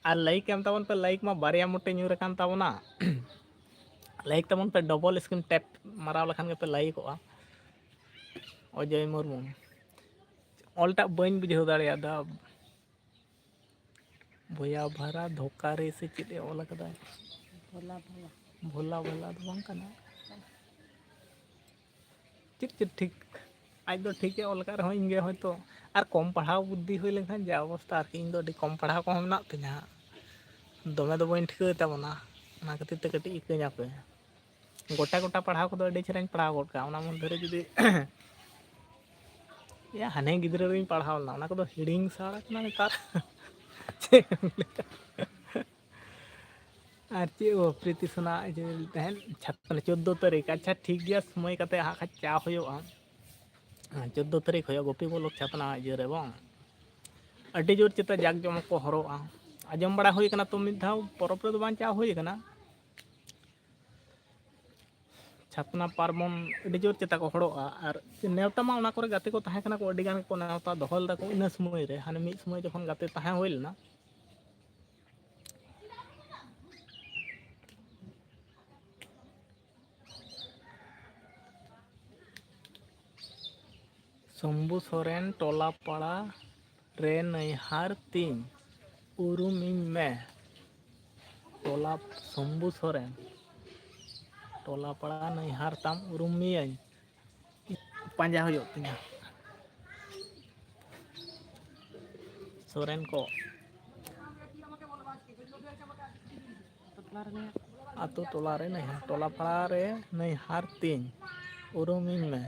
ᱟᱨ ᱞᱟᱭᱤᱠ ᱮᱢ ᱛᱟᱵᱚᱱ ᱯᱮ ᱞᱟᱭᱤᱠ ᱢᱟ ᱵᱟᱨᱭᱟ ᱢᱚᱴᱮ ᱧᱩᱨ ᱟᱠᱟᱱ ᱛᱟᱵᱚᱱᱟ ᱞᱟᱭᱤᱠ ᱛᱟᱵᱚᱱ ᱯᱮ ᱰᱚᱵᱚᱞ ᱥᱠᱨᱤᱱ ᱴᱮᱯ ᱢᱟᱨᱟᱣ ᱞᱮᱠᱷᱟᱱ ᱜᱮᱯᱮ ᱞᱟᱭᱤᱠᱚᱜᱼᱟ অজয় মুর্মু অলটা বাᱹᱧ বুঝাᱹᱣ দাᱲᱮᱭᱟᱫᱟ ভয়া ভাড়া ধোকারে সে চেদ ᱚᱞ ᱟᱠᱟᱫᱟ ভোলা ভোলা ᱫᱚ ᱵᱟᱝ ᱠᱟᱱᱟ ᱪᱮᱫ ᱴᱷᱤᱠ ᱟᱡ ᱫᱚ ᱴᱷᱤᱠᱮ ᱚᱞ ᱟᱠᱟᱫ ᱨᱮᱦᱚᱸ ᱤᱧᱜᱮ ᱦᱚᱭᱛᱳ ᱟᱨ ᱠᱚᱢ ᱯᱟᱲᱦᱟᱣ ᱵᱩᱫᱽᱫᱷᱤ ᱦᱩᱭ ᱞᱮᱱᱠᱷᱟᱱ ᱡᱟ ᱚᱵᱚᱥᱛᱟ ᱟᱨᱠᱤ ᱤᱧ ᱫᱚ ᱟᱹᱰᱤ ᱠᱚᱢ ᱯᱟᱲᱦᱟᱣ ᱠᱚᱦᱚᱸ ᱢᱮᱱᱟᱜ ᱛᱤᱧᱟᱹ ᱫᱚᱢᱮ ᱫᱚ ᱵᱟᱹᱧ ᱴᱷᱤᱠᱟᱹᱭ ᱛᱟᱵᱚᱱᱟ ᱚᱱᱟ ᱠᱷᱟᱹᱛᱤᱨ ᱛᱮ ᱠᱟᱹᱴᱤᱡ ᱤᱠᱟᱹᱧ ᱟᱯᱮ ᱜᱚᱴᱟ ᱯᱟᱲᱦᱟᱣ ᱠᱚᱫᱚ ᱟᱹᱰᱤ ᱪᱮᱦᱨᱟᱧ ᱯᱟᱲᱦᱟᱣ ᱜᱚᱫ ᱠᱟᱜᱼᱟ ᱚᱱᱟ ᱢᱚᱫᱽᱫᱷᱮ ᱨᱮ ᱡᱩᱫᱤ ᱦᱟᱱᱮ ᱜᱤᱫᱽᱨᱟᱹ ᱨᱤᱧ ᱯᱟᱲᱦᱟᱣ ᱞᱮᱱᱟ ᱚᱱᱟ ᱠᱚᱫᱚ ᱦᱤᱲᱤᱧ ᱥᱟᱲ ᱟᱠᱟᱱᱟ ᱱᱮᱛᱟᱨ ᱪᱮᱫ ᱮᱢ ᱞᱟᱹᱭᱟ ᱟᱨ ᱪᱮᱫ ᱯᱨᱤᱛᱤ ᱥᱳᱱᱟ ᱛᱟᱦᱮᱱ 14 ᱛᱟᱹᱨᱤᱠᱷ ᱟᱪᱪᱷᱟ ᱴᱷᱤক ᱜᱮᱭᱟ ᱥᱚᱢᱚᱭ ᱠᱟᱛᱮ ᱦᱟᱸᱜ ᱠᱷᱟᱡ ᱪᱟ ᱦᱩᱭᱩᱜᱼᱟ 14 ᱛᱟᱹᱨᱤᱠᱷ ᱦᱩᱭᱩᱜᱼᱟ ᱜᱳᱯᱤ ᱵᱚᱞᱞᱚᱵᱽ ᱪᱷᱟᱛᱱᱟ ᱤᱭᱟᱹ ᱨᱮ ᱵᱟᱝ ᱟᱹᱰᱤ ᱡᱳᱨ ᱪᱮᱛᱟ ᱡᱟᱠ ᱡᱚᱢᱚᱠ ᱠᱚ ᱦᱚᱨᱚᱜᱼᱟ ᱟᱸᱡᱚᱢ ᱵᱟᱲᱟ ᱦᱩᱭ ᱠᱟᱱᱟ ᱛᱚ ᱢᱤᱫ ᱫᱷᱟᱣ ᱯᱚᱨᱚᱵᱽ ᱨᱮᱫᱚ ᱵᱟᱝ ᱪᱟ ᱦᱩᱭ ᱠᱟᱱᱟ ছাতনা পার্বণ ᱟᱹᱰᱤ ᱡᱳᱨ ᱪᱮᱛᱟ ᱠᱚ ᱦᱚᱲᱚᱜᱼᱟ ᱟᱨ ᱱᱮᱣᱛᱟ ᱢᱟ ᱚᱱᱟ ᱠᱚᱨᱮ ᱜᱟᱛᱮ ᱠᱚ ᱛᱟᱦᱮᱸ ᱠᱟᱱᱟ ᱠᱚ ᱟᱹᱰᱤ ᱜᱟᱱ ᱠᱚ ᱱᱮᱣᱛᱟ ᱫᱚᱦᱚ ᱞᱮᱫᱟ ᱠᱚ ᱤᱱᱟᱹ ᱥᱚᱢᱚᱭ ᱨᱮ ᱦᱟᱱᱮ ᱢᱤᱫ ᱥᱚᱢᱚᱭ ᱡᱚᱠᱷᱚᱱ ᱜᱟᱛᱮ ᱛᱟᱦᱮᱸ ᱦᱩᱭ ᱞᱮᱱᱟ শম্ভু সোরেন ᱴᱚᱞᱟᱯᱟᱲᱟ ᱨᱮ ᱱᱟᱹᱭᱦᱟᱨ ᱛᱤᱧ ᱩᱨᱩᱢᱤᱧ ᱢᱮ ᱴᱚᱞᱟ শম্ভু সোরেন ᱴᱚᱞᱟᱯᱟᱲᱟ ᱱᱟᱹᱭᱦᱟᱨ ᱛᱟᱢ ᱩᱨᱩᱢ ᱢᱤᱭᱟᱹᱧ ᱯᱟᱸᱡᱟ ᱦᱩᱭᱩᱜ ᱛᱤᱧᱟᱹ ᱥᱚᱨᱮᱱ ᱠᱚ ᱟᱛᱳ ᱴᱚᱞᱟ ᱨᱮ ᱱᱟᱹᱭᱦᱟᱨ ᱴᱚᱞᱟᱯᱟᱲᱟ ᱨᱮ ᱱᱟᱹᱭᱦᱟᱨ ᱛᱤᱧ ᱩᱨᱩᱢᱤᱧ ᱢᱮ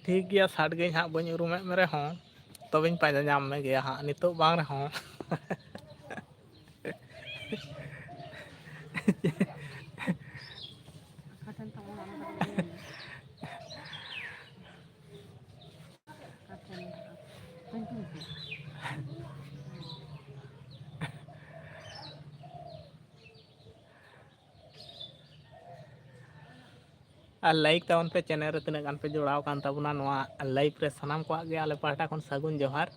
ᱴᱷᱤक ᱜᱮᱭᱟ ᱥᱟᱰᱜᱮᱧ ᱦᱟᱸᱜ ᱵᱟᱹᱧ ᱩᱨᱩᱢᱮᱫ ᱢᱮ ᱨᱮᱦᱚᱸ ᱛᱚᱵᱮᱧ ᱯᱟᱸᱡᱟ ᱧᱟᱢ ᱢᱮᱜᱮᱭᱟ ᱦᱟᱸᱜ ᱱᱤᱛᱚᱜ ᱵᱟᱝ ᱨᱮᱦᱚᱸ ᱟᱨ ᱞᱟᱭᱤᱠ ᱛᱟᱵᱚᱱ ᱯᱮ ᱪᱮᱱᱮᱞ ᱨᱮ ᱛᱤᱱᱟᱹᱜ ᱜᱟᱱ ᱯᱮ ᱡᱚᱲᱟᱣ ᱟᱠᱟᱱ ᱛᱟᱵᱚᱱᱟ ᱱᱚᱣᱟ ᱞᱟᱭᱤᱵ ᱨᱮ ᱥᱟᱱᱟᱢ ᱠᱚᱣᱟᱜ ᱜᱮ ᱟᱞᱮ ᱯᱟᱦᱴᱟ ᱠᱷᱚᱱ ᱥᱟᱹᱜᱩᱱ ᱡᱚᱦᱟᱨ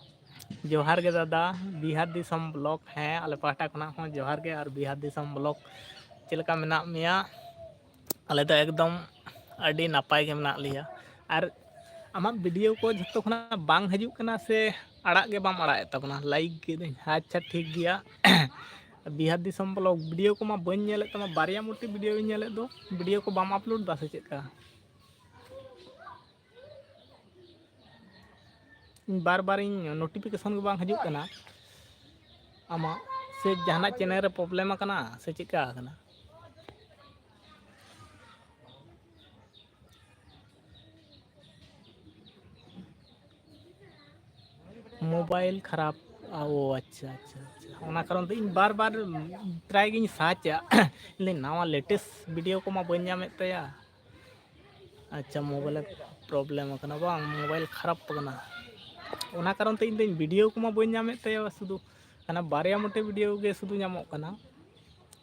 ᱡᱚᱦᱟᱨ ᱜᱮ ᱫᱟᱫᱟ ᱵᱤᱦᱟᱨ ᱫᱤᱥᱚᱢ ᱵᱞᱚᱠ ᱦᱮᱸ ᱟᱞᱮ ᱯᱟᱦᱴᱟ ᱠᱷᱚᱱᱟᱜ ᱦᱚᱸ ᱡᱚᱦᱟᱨ ᱜᱮ ᱟᱨ ᱵᱤᱦᱟᱨ ᱫᱤᱥᱚᱢ ᱵᱞᱚᱠ ᱪᱮᱫ ᱞᱮᱠᱟ ᱢᱮᱱᱟᱜ ᱢᱮᱭᱟ ᱟᱞᱮ ᱫᱚ ᱮᱠᱫᱚᱢ ᱟᱹᱰᱤ ᱱᱟᱯᱟᱭ ᱜᱮ ᱢᱮᱱᱟᱜ ᱞᱮᱭᱟ ᱟᱨ ᱟᱢᱟᱜ ᱵᱷᱤᱰᱤᱭᱳ ᱠᱚ ᱡᱷᱚᱛᱚ ᱠᱷᱚᱱᱟᱜ ᱵᱟᱝ ᱦᱤᱡᱩᱜ ᱠᱟᱱᱟ ᱥᱮ ᱟᱲᱟᱜ ᱜᱮ ᱵᱟᱢ ᱟᱲᱟᱜ ᱮᱫ ᱛᱟᱵᱚᱱᱟ ᱞᱟᱭᱤᱠ ᱠᱤᱫᱟᱹᱧ ᱟᱪᱪᱷᱟ ᱴᱷᱤᱠ ᱜᱮᱭᱟ ᱵᱤᱦᱟᱨ ᱫᱤᱥᱚᱢ ᱵᱞᱚᱜ ᱵᱷᱤᱰᱤᱭᱳ ᱠᱚᱢᱟ ᱵᱟᱹᱧ ᱧᱮᱞᱮᱫ ᱛᱟᱢᱟ ᱵᱟᱨᱭᱟ ᱢᱳᱴᱤ ᱵᱷᱤᱰᱤᱭᱳᱧ ᱧᱮᱞᱮᱫ ᱫᱚ ᱵᱷᱤᱰᱤᱭᱳ ᱠᱚ ᱵᱟᱢ ᱟᱯᱞᱳᱰ ᱮᱫᱟ ᱥᱮ ᱪᱮᱫᱠᱟ ᱵᱟᱨ ᱵᱟᱨᱤᱧ ᱱᱳᱴᱤᱯᱷᱤᱠᱮᱥᱚᱱ ᱜᱮ ᱵᱟᱝ ᱦᱤᱡᱩᱜ ᱠᱟᱱᱟ ᱟᱢᱟᱜ ᱥᱮ ᱡᱟᱦᱟᱱᱟᱜ ᱪᱮᱱᱮᱞ ᱨᱮ ᱯᱨᱚᱵᱞᱮᱢ ᱟᱠᱟᱱᱟ ᱥᱮ ᱪᱮᱫᱠᱟ ᱟᱠᱟᱱᱟ मोबाइल खराब ও আচ্ছা আচ্ছা আচ্ছা ᱚᱱᱟ ᱠᱟᱨᱚᱱ ᱛᱮ ᱤᱧ ᱵᱟᱨ ᱵᱟᱨ ᱯᱨᱟᱭ ᱜᱤᱧ ᱥᱟᱨᱪᱟ ᱤᱧ ᱱᱟᱣᱟ ᱞᱮᱴᱮᱥᱴ ᱵᱷᱤᱰᱤᱭᱳ ᱠᱚᱢᱟ ᱵᱟᱹᱧ ᱧᱟᱢᱮᱫ ᱛᱟᱭᱟ ᱟᱪᱪᱷᱟ ᱢᱳᱵᱟᱭᱤᱞ ᱯᱨᱚᱵᱞᱮᱢ ᱟᱠᱟᱱᱟ ᱵᱟᱝ ᱢᱳᱵᱟᱭᱤᱞ ᱠᱷᱟᱨᱟᱯ ᱟᱠᱟᱱᱟ ᱚᱱᱟ ᱠᱟᱨᱚᱱ ᱛᱮ ᱤᱧ ᱫᱚ ᱵᱷᱤᱰᱤᱭᱳ ᱠᱚᱢᱟ ᱵᱟᱹᱧ ᱧᱟᱢᱮᱫ ᱛᱟᱭᱟ ᱥᱩᱫᱷᱩ ᱚᱱᱟ ᱵᱟᱨᱭᱟ ᱢᱚᱴᱮ ᱵᱷᱤᱰᱤᱭᱳ ᱜᱮ ᱥᱩᱫᱷᱩ ᱧᱟᱢᱚᱜ ᱠᱟᱱᱟ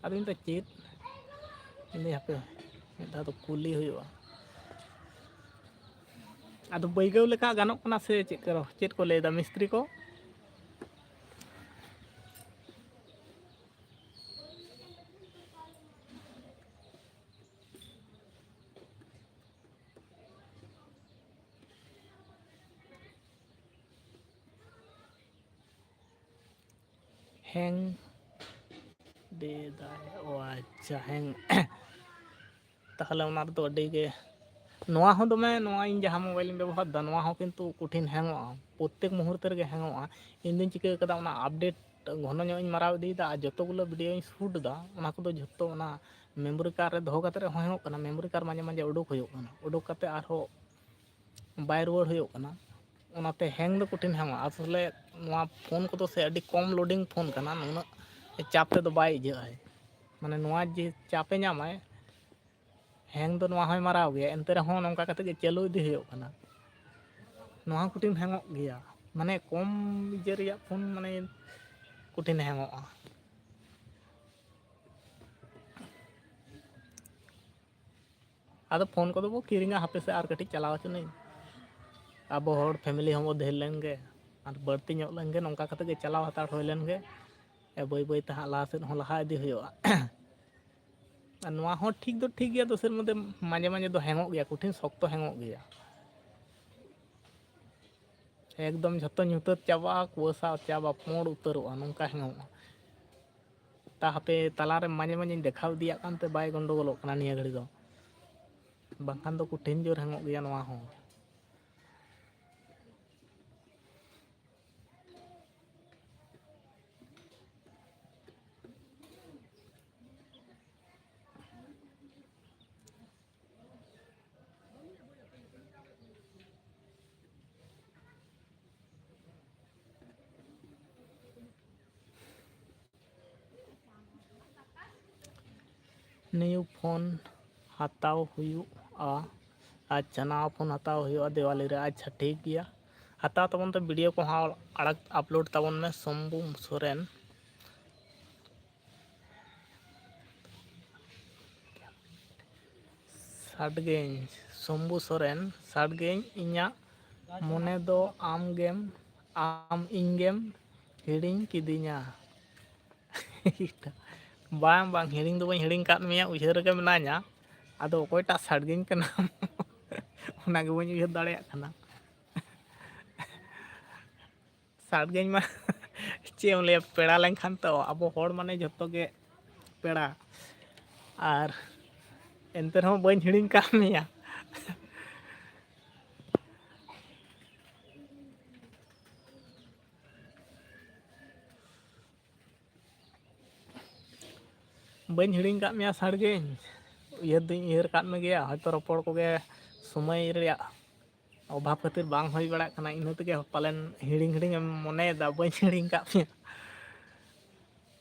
ᱟᱫᱚ ᱤᱧ ᱫᱚ ᱪᱮᱫ ᱤᱧ ᱦᱟᱯᱮ ᱢᱤᱫ ᱫᱷᱟᱣ ᱫᱚ ᱠᱩᱞᱤ ᱦᱩᱭᱩᱜᱼᱟ ᱟᱫᱚ ᱵᱟᱹᱭᱜᱟᱹᱣ ᱞᱮᱠᱟ ᱜᱟᱱᱚᱜ ᱠᱟᱱᱟ ᱥᱮ ᱪᱮᱫ ᱠᱚ ᱞᱟᱹᱭᱫᱟ ᱢᱤᱥᱛᱨᱤ ᱠᱚ ᱦᱮᱝ ᱫᱟᱭ ᱚ ᱟᱪᱪᱷᱟ ᱦᱮᱝ ᱛᱟᱦᱚᱞᱮ ᱚᱱᱟ ᱨᱮᱫᱚ ᱟᱹᱰᱤ ᱜᱮ ᱱᱚᱣᱟ ᱦᱚᱸ ᱫᱚᱢᱮ ᱱᱚᱣᱟ ᱤᱧ ᱡᱟᱦᱟᱸ ᱢᱳᱵᱟᱭᱤᱞᱤᱧ ᱵᱮᱵᱚᱦᱟᱨᱫᱟ ᱱᱚᱣᱟ ᱦᱚᱸ ᱠᱤᱱᱛᱩ ᱠᱚᱴᱷᱤᱱ ᱦᱮᱝᱚᱜᱼᱟ ᱯᱨᱚᱛᱛᱮᱠ ᱢᱩᱦᱩᱨᱛᱚ ᱨᱮᱜᱮ ᱦᱮᱝᱚᱜᱼᱟ ᱤᱧ ᱫᱩᱧ ᱪᱤᱠᱟᱹ ᱠᱟᱫᱟ ᱚᱱᱟ ᱟᱯᱰᱮᱴ ᱜᱷᱚᱱᱚ ᱧᱚᱜ ᱤᱧ ᱢᱟᱨᱟᱣ ᱤᱫᱤᱭᱮᱫᱟ ᱟᱨ ᱡᱚᱛᱚ ᱜᱩলো ᱵᱷᱤᱰᱤᱭᱳᱧ ᱥᱩᱴ ᱮᱫᱟ ᱚᱱᱟ ᱠᱚᱫᱚ ᱡᱷᱚᱛᱚ ᱚᱱᱟ ᱢᱮᱢᱳᱨᱤ ᱠᱟᱨᱰ ᱨᱮ ᱫᱚᱦᱚ ᱠᱟᱛᱮᱫ ᱨᱮᱦᱚᱸ ᱦᱮᱝᱚᱜ ᱠᱟᱱᱟ ᱢᱮᱢᱳᱨᱤ ᱠᱟᱨᱰ ᱢᱟᱡᱷᱮ ᱢᱟᱡᱷᱮ ᱩᱰᱩᱠ ᱦᱩᱭᱩᱜ ᱠᱟᱱᱟ ᱩᱰᱩᱠ ᱠᱟᱛᱮᱫ ᱟᱨᱦᱚᱸ ᱵᱟᱭ ᱨᱩᱣᱟᱹᱲ ᱦᱩᱭᱩᱜ ᱠᱟᱱᱟ ᱚᱱᱟᱛᱮ ᱦᱮᱝ ᱫᱚ ᱠᱚᱴᱷᱤᱱ ᱦᱮᱝᱚᱜᱼᱟ ᱟᱥᱚᱞᱮ ᱱᱚᱣᱟ ᱯᱷᱳᱱ ᱠᱚᱫᱚ ᱥᱮ ᱟᱹᱰᱤ ᱠᱚᱢ ᱞᱳᱰᱤᱝ ᱯᱷᱳᱱ ᱠᱟᱱᱟ ᱱᱩᱱᱟᱹᱜ ᱪᱟᱯ ᱛᱮᱫᱚ ᱵᱟᱭ ᱤᱭᱟᱹᱜᱼᱟᱭ ᱢᱟᱱᱮ ᱱᱚᱣᱟ ᱡᱮ ᱪᱟᱯᱮ ᱧᱟᱢᱟᱭ ᱦᱮᱝ ᱫᱚ ᱱᱚᱣᱟ ᱦᱚᱸᱭ ᱢᱟᱨᱟᱣ ᱜᱮᱭᱟ ᱮᱱᱛᱮ ᱨᱮᱦᱚᱸ ᱱᱚᱝᱠᱟ ᱠᱟᱛᱮᱫ ᱜᱮ ᱪᱟᱹᱞᱩ ᱤᱫᱤ ᱦᱩᱭᱩᱜ ᱠᱟᱱᱟ ᱱᱚᱣᱟ ᱦᱚᱸ ᱠᱚᱴᱷᱤᱱ ᱦᱮᱝᱚᱜ ᱜᱮᱭᱟ ᱢᱟᱱᱮ ᱠᱚᱢ ᱤᱭᱟᱹ ᱨᱮᱭᱟᱜ ᱯᱷᱳᱱ ᱢᱟᱱᱮ ᱠᱚᱴᱷᱤᱱ ᱦᱮᱝᱚᱜᱼᱟ ᱟᱫᱚ ᱯᱷᱳᱱ ᱠᱚᱫᱚ ᱵᱚ ᱠᱤᱨᱤᱧᱟ ᱦᱟᱯᱮ ᱥᱮ ᱟᱨ ᱠᱟᱹᱴᱤᱡ ᱪᱟᱞᱟᱣ ᱦᱚᱪᱚᱱᱤᱡ ᱟᱵᱚ ᱦᱚᱲ ᱯᱷᱮᱢᱮᱞᱤ ᱦᱚᱸᱵᱚ ᱰᱷᱮᱨ ᱞᱮᱱᱜᱮ ᱟᱨ ᱵᱟᱹᱲᱛᱤ ᱧᱚᱜ ᱞᱮᱱᱜᱮ ᱱᱚᱝᱠᱟ ᱠᱟᱛᱮᱫ ᱜᱮ ᱪᱟᱞᱟᱣ ᱦᱟᱛᱟᱲ ᱦᱩᱭ ᱞᱮᱱᱜᱮ ᱵᱟᱹᱭ ᱵᱟᱹᱭᱛᱮ ᱦᱟᱸᱜ ᱞᱟᱦᱟ ᱥᱮᱫ ᱦᱚᱸ ᱞᱟᱦᱟ ᱤᱫᱤ ᱦᱩᱭᱩᱜᱼᱟ ᱟᱨ ᱱᱚᱣᱟ ᱦᱚᱸ ᱴᱷᱤᱠ ᱫᱚ ᱴᱷᱤᱠ ᱜᱮᱭᱟ ᱫᱚᱥᱮᱨ ᱢᱚᱫᱽᱫᱷᱮ ᱢᱟᱡᱷᱮ ᱢᱟᱡᱷᱮ ᱫᱚ ᱦᱮᱝᱚᱜ ᱜᱮᱭᱟ ᱠᱚᱴᱷᱤᱱ ᱥᱚᱠᱛᱚ ᱦᱮᱝᱚᱜ ᱜᱮᱭᱟ ᱮᱠᱫᱚᱢ ᱡᱷᱚᱛᱚ ᱧᱩᱛᱟᱹᱛ ᱪᱟᱵᱟᱜᱼᱟ ᱠᱩᱣᱟᱹᱥᱟ ᱪᱟᱵᱟ ᱯᱩᱸᱲ ᱩᱛᱟᱹᱨᱚᱜᱼᱟ ᱱᱚᱝᱠᱟ ᱦᱮᱝᱚᱜᱼᱟ ᱛᱟ ᱦᱟᱯᱮ ᱛᱟᱞᱟᱨᱮ ᱢᱟᱡᱷᱮ ᱢᱟᱡᱷᱮᱧ ᱫᱮᱠᱷᱟᱣ ᱤᱫᱤᱭᱟᱜ ᱠᱟᱱᱛᱮ ᱵᱟᱭ ᱜᱚᱱᱰᱳᱜᱳᱞᱚᱜ ᱠᱟᱱᱟ ᱱᱤᱭᱟᱹ ᱜᱷᱟᱹᱲᱤ ᱫᱚ ᱵᱟᱝᱠᱷᱟᱱ ᱫᱚ ᱠᱚᱴᱷᱤᱱ ᱡᱳᱨ ᱦᱮᱝᱚᱜ ᱜᱮᱭᱟ ᱱᱚᱣᱟ ᱦᱚᱸ ᱱᱤᱭᱩ ᱯᱷᱳᱱ ᱦᱟᱛᱟᱣ ᱦᱩᱭᱩᱜᱼᱟ ᱟᱪᱪᱷᱟ ᱱᱟᱣᱟ ᱯᱷᱳᱱ ᱦᱟᱛᱟᱣ ᱦᱩᱭᱩᱜᱼᱟ ᱫᱤᱣᱟᱞᱤ ᱨᱮ ᱟᱪᱪᱷᱟ ᱴᱷᱤᱠ ᱜᱮᱭᱟ ᱦᱟᱛᱟᱣ ᱛᱟᱵᱚᱱ ᱛᱮ ᱵᱷᱤᱰᱤᱭᱳ ᱠᱚᱦᱚᱸ ᱟᱲᱟᱜ ᱟᱯᱞᱳᱰ ᱛᱟᱵᱚᱱ ᱢᱮ ᱥᱚᱢᱵᱷᱩ ᱥᱚᱨᱮᱱ ᱥᱟᱰᱜᱮᱧ ᱥᱚᱢᱵᱷᱩ ᱥᱚᱨᱮᱱ ᱥᱟᱰᱜᱮᱧ ᱤᱧᱟᱹᱜ ᱢᱚᱱᱮ ᱫᱚ ᱟᱢ ᱤᱧᱜᱮᱢ ᱦᱤᱲᱤᱧ ᱠᱤᱫᱤᱧᱟ ᱵᱟᱝ ᱵᱟᱝ ᱦᱤᱲᱤᱧ ᱫᱚ ᱵᱟᱹᱧ ᱦᱤᱲᱤᱧ ᱟᱠᱟᱫ ᱢᱮᱭᱟ ᱩᱭᱦᱟᱹᱨ ᱨᱮᱜᱮ ᱢᱮᱱᱟᱧᱟ ᱟᱫᱚ ᱚᱠᱚᱭᱴᱟᱜ ᱥᱟᱰᱜᱮᱧ ᱠᱟᱱᱟᱢ ᱚᱱᱟᱜᱮ ᱵᱟᱹᱧ ᱩᱭᱦᱟᱹᱨ ᱫᱟᱲᱮᱭᱟᱜ ᱠᱟᱱᱟ ᱥᱟᱰᱜᱮᱧ ᱢᱟ ᱪᱮᱫ ᱮᱢ ᱞᱟᱹᱭᱟ ᱯᱮᱲᱟ ᱞᱮᱱᱠᱷᱟᱱ ᱛᱚ ᱟᱵᱚ ᱦᱚᱲ ᱢᱟᱱᱮ ᱡᱷᱚᱛᱚ ᱜᱮ ᱯᱮᱲᱟ ᱟᱨ ᱮᱱᱛᱮ ᱨᱮᱦᱚᱸ ᱵᱟᱹᱧ ᱦᱤᱲᱤᱧ ᱠᱟᱫ ᱢᱮᱭᱟ ᱵᱟᱹᱧ ᱦᱤᱲᱤᱧ ᱠᱟᱫ ᱢᱮᱭᱟ ᱥᱟᱰᱜᱮᱧ ᱩᱭᱦᱟᱹᱨ ᱫᱩᱧ ᱩᱭᱦᱟᱹᱨ ᱠᱟᱫ ᱢᱮᱜᱮᱭᱟ ᱦᱚᱭᱛᱳ ᱨᱚᱯᱚᱲ ᱠᱚᱜᱮ ᱥᱚᱢᱚᱭ ᱨᱮᱭᱟᱜ ᱚᱵᱷᱟᱵᱽ ᱠᱷᱟᱹᱛᱤᱨ ᱵᱟᱝ ᱦᱩᱭ ᱵᱟᱲᱟᱜ ᱠᱟᱱᱟ ᱤᱱᱟᱹ ᱛᱮᱜᱮ ᱯᱟᱞᱮᱱ ᱦᱤᱲᱤᱧ ᱦᱤᱲᱤᱧ ᱮᱢ ᱢᱚᱱᱮᱭᱮᱫᱟ ᱵᱟᱹᱧ ᱦᱤᱲᱤᱧ ᱠᱟᱫ ᱢᱮᱭᱟ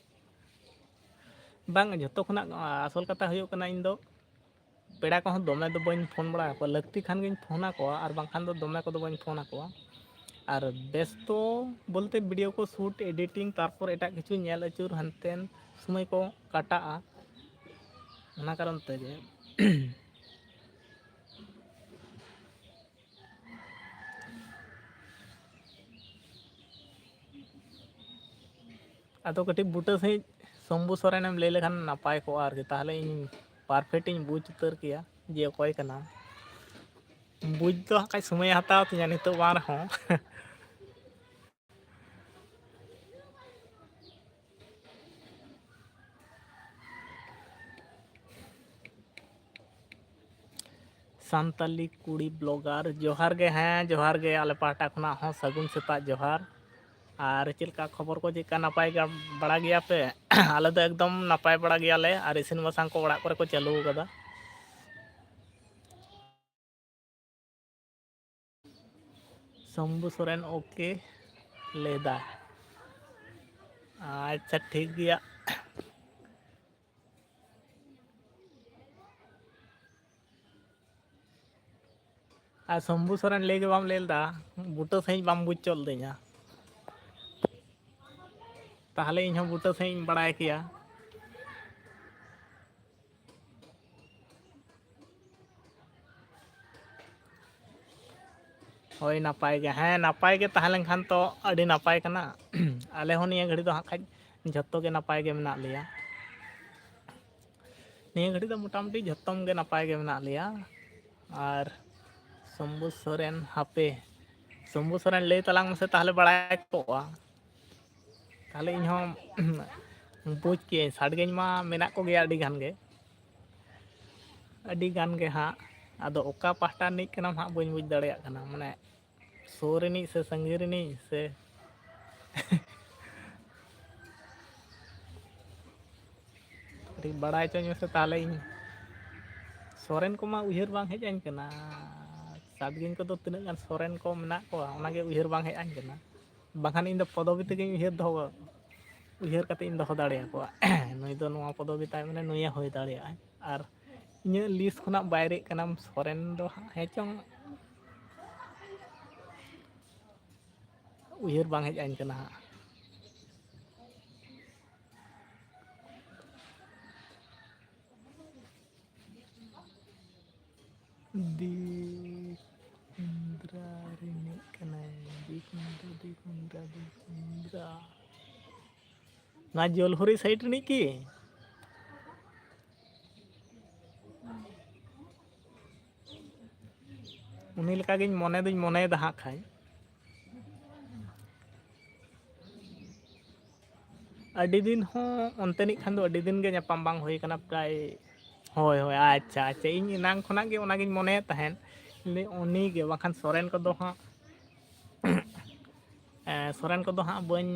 ᱵᱟᱝ ᱡᱷᱚᱛᱚ ᱠᱷᱚᱱᱟᱜ ᱟᱥᱚᱞ ᱠᱟᱛᱷᱟ ᱦᱩᱭᱩᱜ ᱠᱟᱱᱟ ᱤᱧ ᱫᱚ ᱯᱮᱲᱟ ᱠᱚᱦᱚᱸ ᱫᱚᱢᱮ ᱫᱚ ᱵᱟᱹᱧ ᱯᱷᱳᱱ ᱵᱟᱲᱟ ᱟᱠᱚᱣᱟ ᱞᱟᱹᱠᱛᱤ ᱠᱷᱟᱱ ᱜᱤᱧ ᱯᱷᱳᱱ ᱟᱠᱚᱣᱟ ᱟᱨ ᱵᱟᱝᱠᱷᱟᱱ ᱫᱚ ᱫᱚᱢᱮ ᱠᱚᱫᱚ ᱵᱟᱹᱧ ᱯᱷᱳᱱ ᱟᱠᱚᱣᱟ ᱟᱨ ᱵᱮᱥᱛᱚ ᱵᱚᱞᱛᱮ ᱵᱷᱤᱰᱤᱭᱳ ᱠᱚ ᱥᱩᱴ ᱮᱰᱤᱴᱤᱝ ᱛᱟᱨᱯᱚᱨ ᱮᱴᱟᱜ ᱠᱤᱪᱷᱩ ᱧᱮᱞ ᱟᱹᱪᱩᱨ ᱦᱟᱱᱛᱮᱱ ᱥᱚᱢᱚᱭ ᱠᱚ ᱠᱟᱴᱟᱜᱼᱟ ᱚᱱᱟ ᱠᱟᱨᱚᱱ ᱛᱮᱜᱮ ᱟᱫᱚ ᱠᱟᱹᱴᱤᱡ ᱵᱩᱴᱟᱹ ᱥᱟᱺᱦᱤᱡ ᱥᱚᱢᱵᱷᱩ ᱥᱚᱨᱮᱱᱮᱢ ᱞᱟᱹᱭ ᱞᱮᱠᱷᱟᱱ ᱱᱟᱯᱟᱭ ᱠᱚᱜᱼᱟ ᱟᱨᱠᱤ ᱛᱟᱦᱚᱞᱮ ᱤᱧ ᱯᱟᱨᱯᱷᱮᱠᱴ ᱤᱧ ᱵᱩᱡᱽ ᱩᱛᱟᱹᱨ ᱠᱮᱭᱟ ᱡᱮ ᱚᱠᱚᱭ ᱠᱟᱱᱟᱢ ᱵᱩᱡᱽ ᱫᱚ ᱠᱟᱹᱡ ᱥᱚᱢᱚᱭᱮ ᱦᱟᱛᱟᱣ ᱛᱤᱧᱟᱹ ᱱᱤᱛᱚᱜ ᱵᱟᱝ ᱨᱮᱦᱚᱸ ᱥᱟᱱᱛᱟᱞᱤ ᱠᱩᱲᱤ ᱵᱞᱚᱜᱟᱨ ᱡᱚᱦᱟᱨ ᱜᱮ ᱦᱮᱸ ᱡᱚᱦᱟᱨ ᱜᱮ ᱟᱞᱮ ᱯᱟᱦᱴᱟ ᱠᱷᱚᱱᱟᱜ ᱦᱚᱸ ᱥᱟᱹᱜᱩᱱ ᱥᱮᱛᱟᱜ ᱡᱚᱦᱟᱨ ᱟᱨ ᱪᱮᱫ ᱞᱮᱠᱟ ᱠᱷᱚᱵᱚᱨ ᱠᱚ ᱪᱮᱫ ᱞᱮᱠᱟ ᱱᱟᱯᱟᱭ ᱵᱟᱲᱟ ᱜᱮᱭᱟᱯᱮ ᱟᱞᱮ ᱫᱚ ᱮᱠᱫᱚᱢ ᱱᱟᱯᱟᱭ ᱵᱟᱲᱟ ᱜᱮᱭᱟᱞᱮ ᱟᱨ ᱤᱥᱤᱱ ᱵᱟᱥᱟᱝ ᱠᱚ ᱚᱲᱟᱜ ᱠᱚᱨᱮ ᱠᱚ ᱪᱟᱹᱞᱩ ᱟᱠᱟᱫᱟ ᱥᱚᱢᱵᱷᱩ ᱥᱚᱨᱮᱱ ᱳᱠᱮ ᱞᱟᱹᱭᱫᱟ ᱟᱪᱪᱷᱟ ᱴᱷᱤᱠ ᱜᱮᱭᱟ ᱟᱨ ᱥᱚᱢᱵᱷᱩ ᱥᱚᱨᱮᱱ ᱞᱟᱹᱭ ᱜᱮ ᱵᱟᱢ ᱞᱟᱹᱭ ᱞᱮᱫᱟ ᱵᱩᱴᱟᱹ ᱥᱟᱺᱦᱤᱡ ᱵᱟᱢ ᱵᱩᱡᱽ ᱪᱚ ᱞᱤᱫᱤᱧᱟ ᱛᱟᱦᱚᱞᱮ ᱤᱧᱦᱚᱸ ᱵᱩᱴᱟᱹ ᱥᱟᱺᱦᱤᱡ ᱤᱧ ᱵᱟᱲᱟᱭ ᱠᱮᱭᱟ ᱦᱳᱭ ᱱᱟᱯᱟᱭ ᱜᱮ ᱦᱮᱸ ᱱᱟᱯᱟᱭ ᱜᱮ ᱛᱟᱦᱮᱸ ᱞᱮᱱᱠᱷᱟᱱ ᱛᱚ ᱟᱹᱰᱤ ᱱᱟᱯᱟᱭ ᱠᱟᱱᱟ ᱟᱞᱮ ᱦᱚᱸ ᱱᱤᱭᱟᱹ ᱜᱷᱟᱹᱲᱤ ᱫᱚ ᱦᱟᱸᱜ ᱠᱷᱟᱡ ᱡᱷᱚᱛᱚ ᱜᱮ ᱱᱟᱯᱟᱭ ᱜᱮ ᱢᱮᱱᱟᱜ ᱞᱮᱭᱟ ᱱᱤᱭᱟᱹ ᱜᱷᱟᱹᱲᱤᱡ ᱫᱚ ᱢᱚᱴᱟᱢᱩᱴᱤ ᱡᱷᱚᱛᱚᱢ ᱜᱮ ᱱᱟᱯᱟᱭ ᱜᱮ ᱢᱮᱱᱟᱜ ᱞᱮᱭᱟ ᱟᱨ ᱥᱚᱢᱵᱩ ᱥᱚᱨᱮᱱ ᱦᱟᱯᱮ ᱥᱚᱢᱵᱩ ᱥᱚᱨᱮᱱ ᱞᱟᱹᱭ ᱛᱟᱞᱟᱝ ᱢᱮᱥᱮ ᱛᱟᱦᱚᱞᱮ ᱵᱟᱲᱟᱭ ᱠᱚᱜᱼᱟ ᱛᱟᱦᱚᱞᱮ ᱤᱧᱦᱚᱸ ᱵᱩᱡᱽ ᱠᱮᱜᱼᱟᱹᱧ ᱥᱟᱰᱜᱮᱧ ᱢᱟ ᱢᱮᱱᱟᱜ ᱠᱚᱜᱮᱭᱟ ᱟᱹᱰᱤ ᱜᱟᱱ ᱜᱮ ᱟᱹᱰᱤ ᱜᱟᱱ ᱜᱮ ᱦᱟᱸᱜ ᱟᱫᱚ ᱚᱠᱟ ᱯᱟᱦᱴᱟ ᱨᱤᱱᱤᱡ ᱠᱟᱱᱟᱢ ᱦᱟᱸᱜ ᱵᱟᱹᱧ ᱵᱩᱡᱽ ᱫᱟᱲᱮᱭᱟᱜ ᱠᱟᱱᱟ ᱢᱟᱱᱮ ᱥᱩᱨ ᱨᱤᱱᱤᱡ ᱥᱮ ᱥᱟᱺᱜᱤᱧ ᱨᱤᱱᱤᱡ ᱥᱮ ᱠᱟᱹᱴᱤᱡ ᱵᱟᱲᱟᱭ ᱦᱚᱪᱚᱧ ᱢᱮᱥᱮ ᱛᱟᱦᱚᱞᱮ ᱤᱧ ᱥᱚᱨᱮᱱ ᱠᱚᱢᱟ ᱩᱭᱦᱟᱹᱨ ᱵᱟᱝ ᱦᱮᱡ ᱟᱹᱧ ᱠᱟᱱᱟ ᱥᱟᱰᱜᱮᱧ ᱠᱚᱫᱚ ᱛᱤᱱᱟᱹᱜ ᱜᱟᱱ ᱥᱚᱨᱮᱱ ᱠᱚ ᱢᱮᱱᱟᱜ ᱠᱚᱣᱟ ᱚᱱᱟᱜᱮ ᱩᱭᱦᱟᱹᱨ ᱵᱟᱝ ᱦᱮᱡ ᱟᱹᱧ ᱠᱟᱱᱟ ᱵᱟᱠᱷᱟᱱ ᱤᱧ ᱫᱚ ᱯᱚᱫᱚᱵᱤ ᱛᱮᱜᱮᱧ ᱩᱭᱦᱟᱹᱨ ᱠᱟᱛᱮ ᱤᱧ ᱫᱚᱦᱚ ᱫᱟᱲᱮᱭᱟᱠᱚᱣᱟ ᱱᱩᱭ ᱫᱚ ᱱᱚᱣᱟ ᱯᱚᱫᱚᱵᱤ ᱛᱟᱭ ᱢᱟᱱᱮ ᱱᱩᱭᱮ ᱦᱩᱭ ᱫᱟᱲᱮᱭᱟᱜᱼᱟ ᱟᱨ ᱤᱧᱟᱹᱜ ᱞᱤᱥᱴ ᱠᱷᱚᱱᱟᱜ ᱵᱟᱭᱨᱮᱜ ᱠᱟᱱᱟᱢ ᱥᱚᱨᱮᱱ ᱫᱚ ᱦᱮᱸ ᱪᱚᱝ ᱩᱭᱦᱟᱹᱨ ᱵᱟᱝ ᱦᱮᱡ ᱟᱹᱧ ᱠᱟᱱᱟ ᱦᱟᱸᱜ ᱫᱤᱯᱤᱱᱫᱨᱟ ᱨᱤᱱᱤᱡ ᱠᱟᱱᱟᱭ ᱫᱤᱯᱤᱱᱫᱨᱟ ᱱᱚᱣᱟ ᱡᱚᱞᱦᱚᱨᱤ ᱥᱟᱭᱤᱰ ᱨᱤᱱᱤᱡ ᱠᱤ ᱩᱱᱤ ᱞᱮᱠᱟᱜᱤᱧ ᱢᱚᱱᱮ ᱫᱩᱧ ᱢᱚᱱᱮᱭᱮᱫᱟ ᱦᱟᱸᱜ ᱠᱷᱟᱡ ᱟᱹᱰᱤ ᱫᱤᱱ ᱦᱚᱸ ᱚᱱᱛᱮᱱᱤᱡ ᱠᱷᱟᱱ ᱫᱚ ᱟᱹᱰᱤ ᱫᱤᱱ ᱜᱮ ᱧᱟᱯᱟᱢ ᱵᱟᱝ ᱦᱩᱭ ᱠᱟᱱᱟ ᱯᱨᱟᱭ ᱦᱳᱭ ᱦᱳᱭ ᱟᱪᱪᱷᱟ ᱟᱪᱪᱷᱟ ᱤᱧ ᱮᱱᱟᱝ ᱠᱷᱚᱱᱟᱜ ᱜᱮ ᱚᱱᱟᱜᱤᱧ ᱢᱚᱱᱮᱭᱮᱫ ᱛᱟᱦᱮᱸᱫ ᱩᱱᱤᱜᱮ ᱵᱟᱝᱠᱷᱟᱱ ᱥᱚᱨᱮᱱ ᱠᱚᱫᱚ ᱦᱟᱸᱜ ᱥᱚᱨᱮᱱ ᱠᱚᱫᱚ ᱦᱟᱸᱜ ᱵᱟᱹᱧ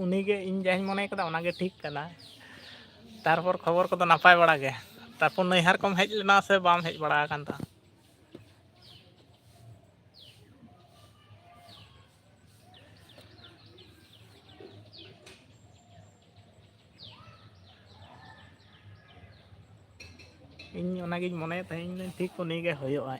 ᱩᱱᱤᱜᱮ ᱤᱧ ᱡᱟᱦᱟᱸᱧ ᱢᱚᱱᱮ ᱠᱟᱫᱟ ᱚᱱᱟᱜᱮ ᱴᱷᱤᱠ ᱠᱟᱱᱟ ᱛᱟᱨᱯᱚᱨ ᱠᱷᱚᱵᱚᱨ ᱠᱚᱫᱚ ᱱᱟᱯᱟᱭ ᱵᱟᱲᱟ ᱜᱮ ᱛᱟᱨᱯᱚᱨ ᱱᱟᱹᱭᱦᱟᱨ ᱠᱚᱢ ᱦᱮᱡ ᱞᱮᱱᱟ ᱥᱮ ᱵᱟᱢ ᱦᱮᱡ ᱵᱟᱲᱟ ᱟᱠᱟᱱ ᱛᱟᱦᱮᱸ ᱤᱧ ᱚᱱᱟᱜᱤᱧ ᱢᱚᱱᱮᱭᱮᱫ ᱛᱟᱦᱮᱸ ᱤᱧ ᱴᱷᱤᱠ ᱩᱱᱤᱜᱮ ᱦᱩᱭᱩᱜᱼᱟ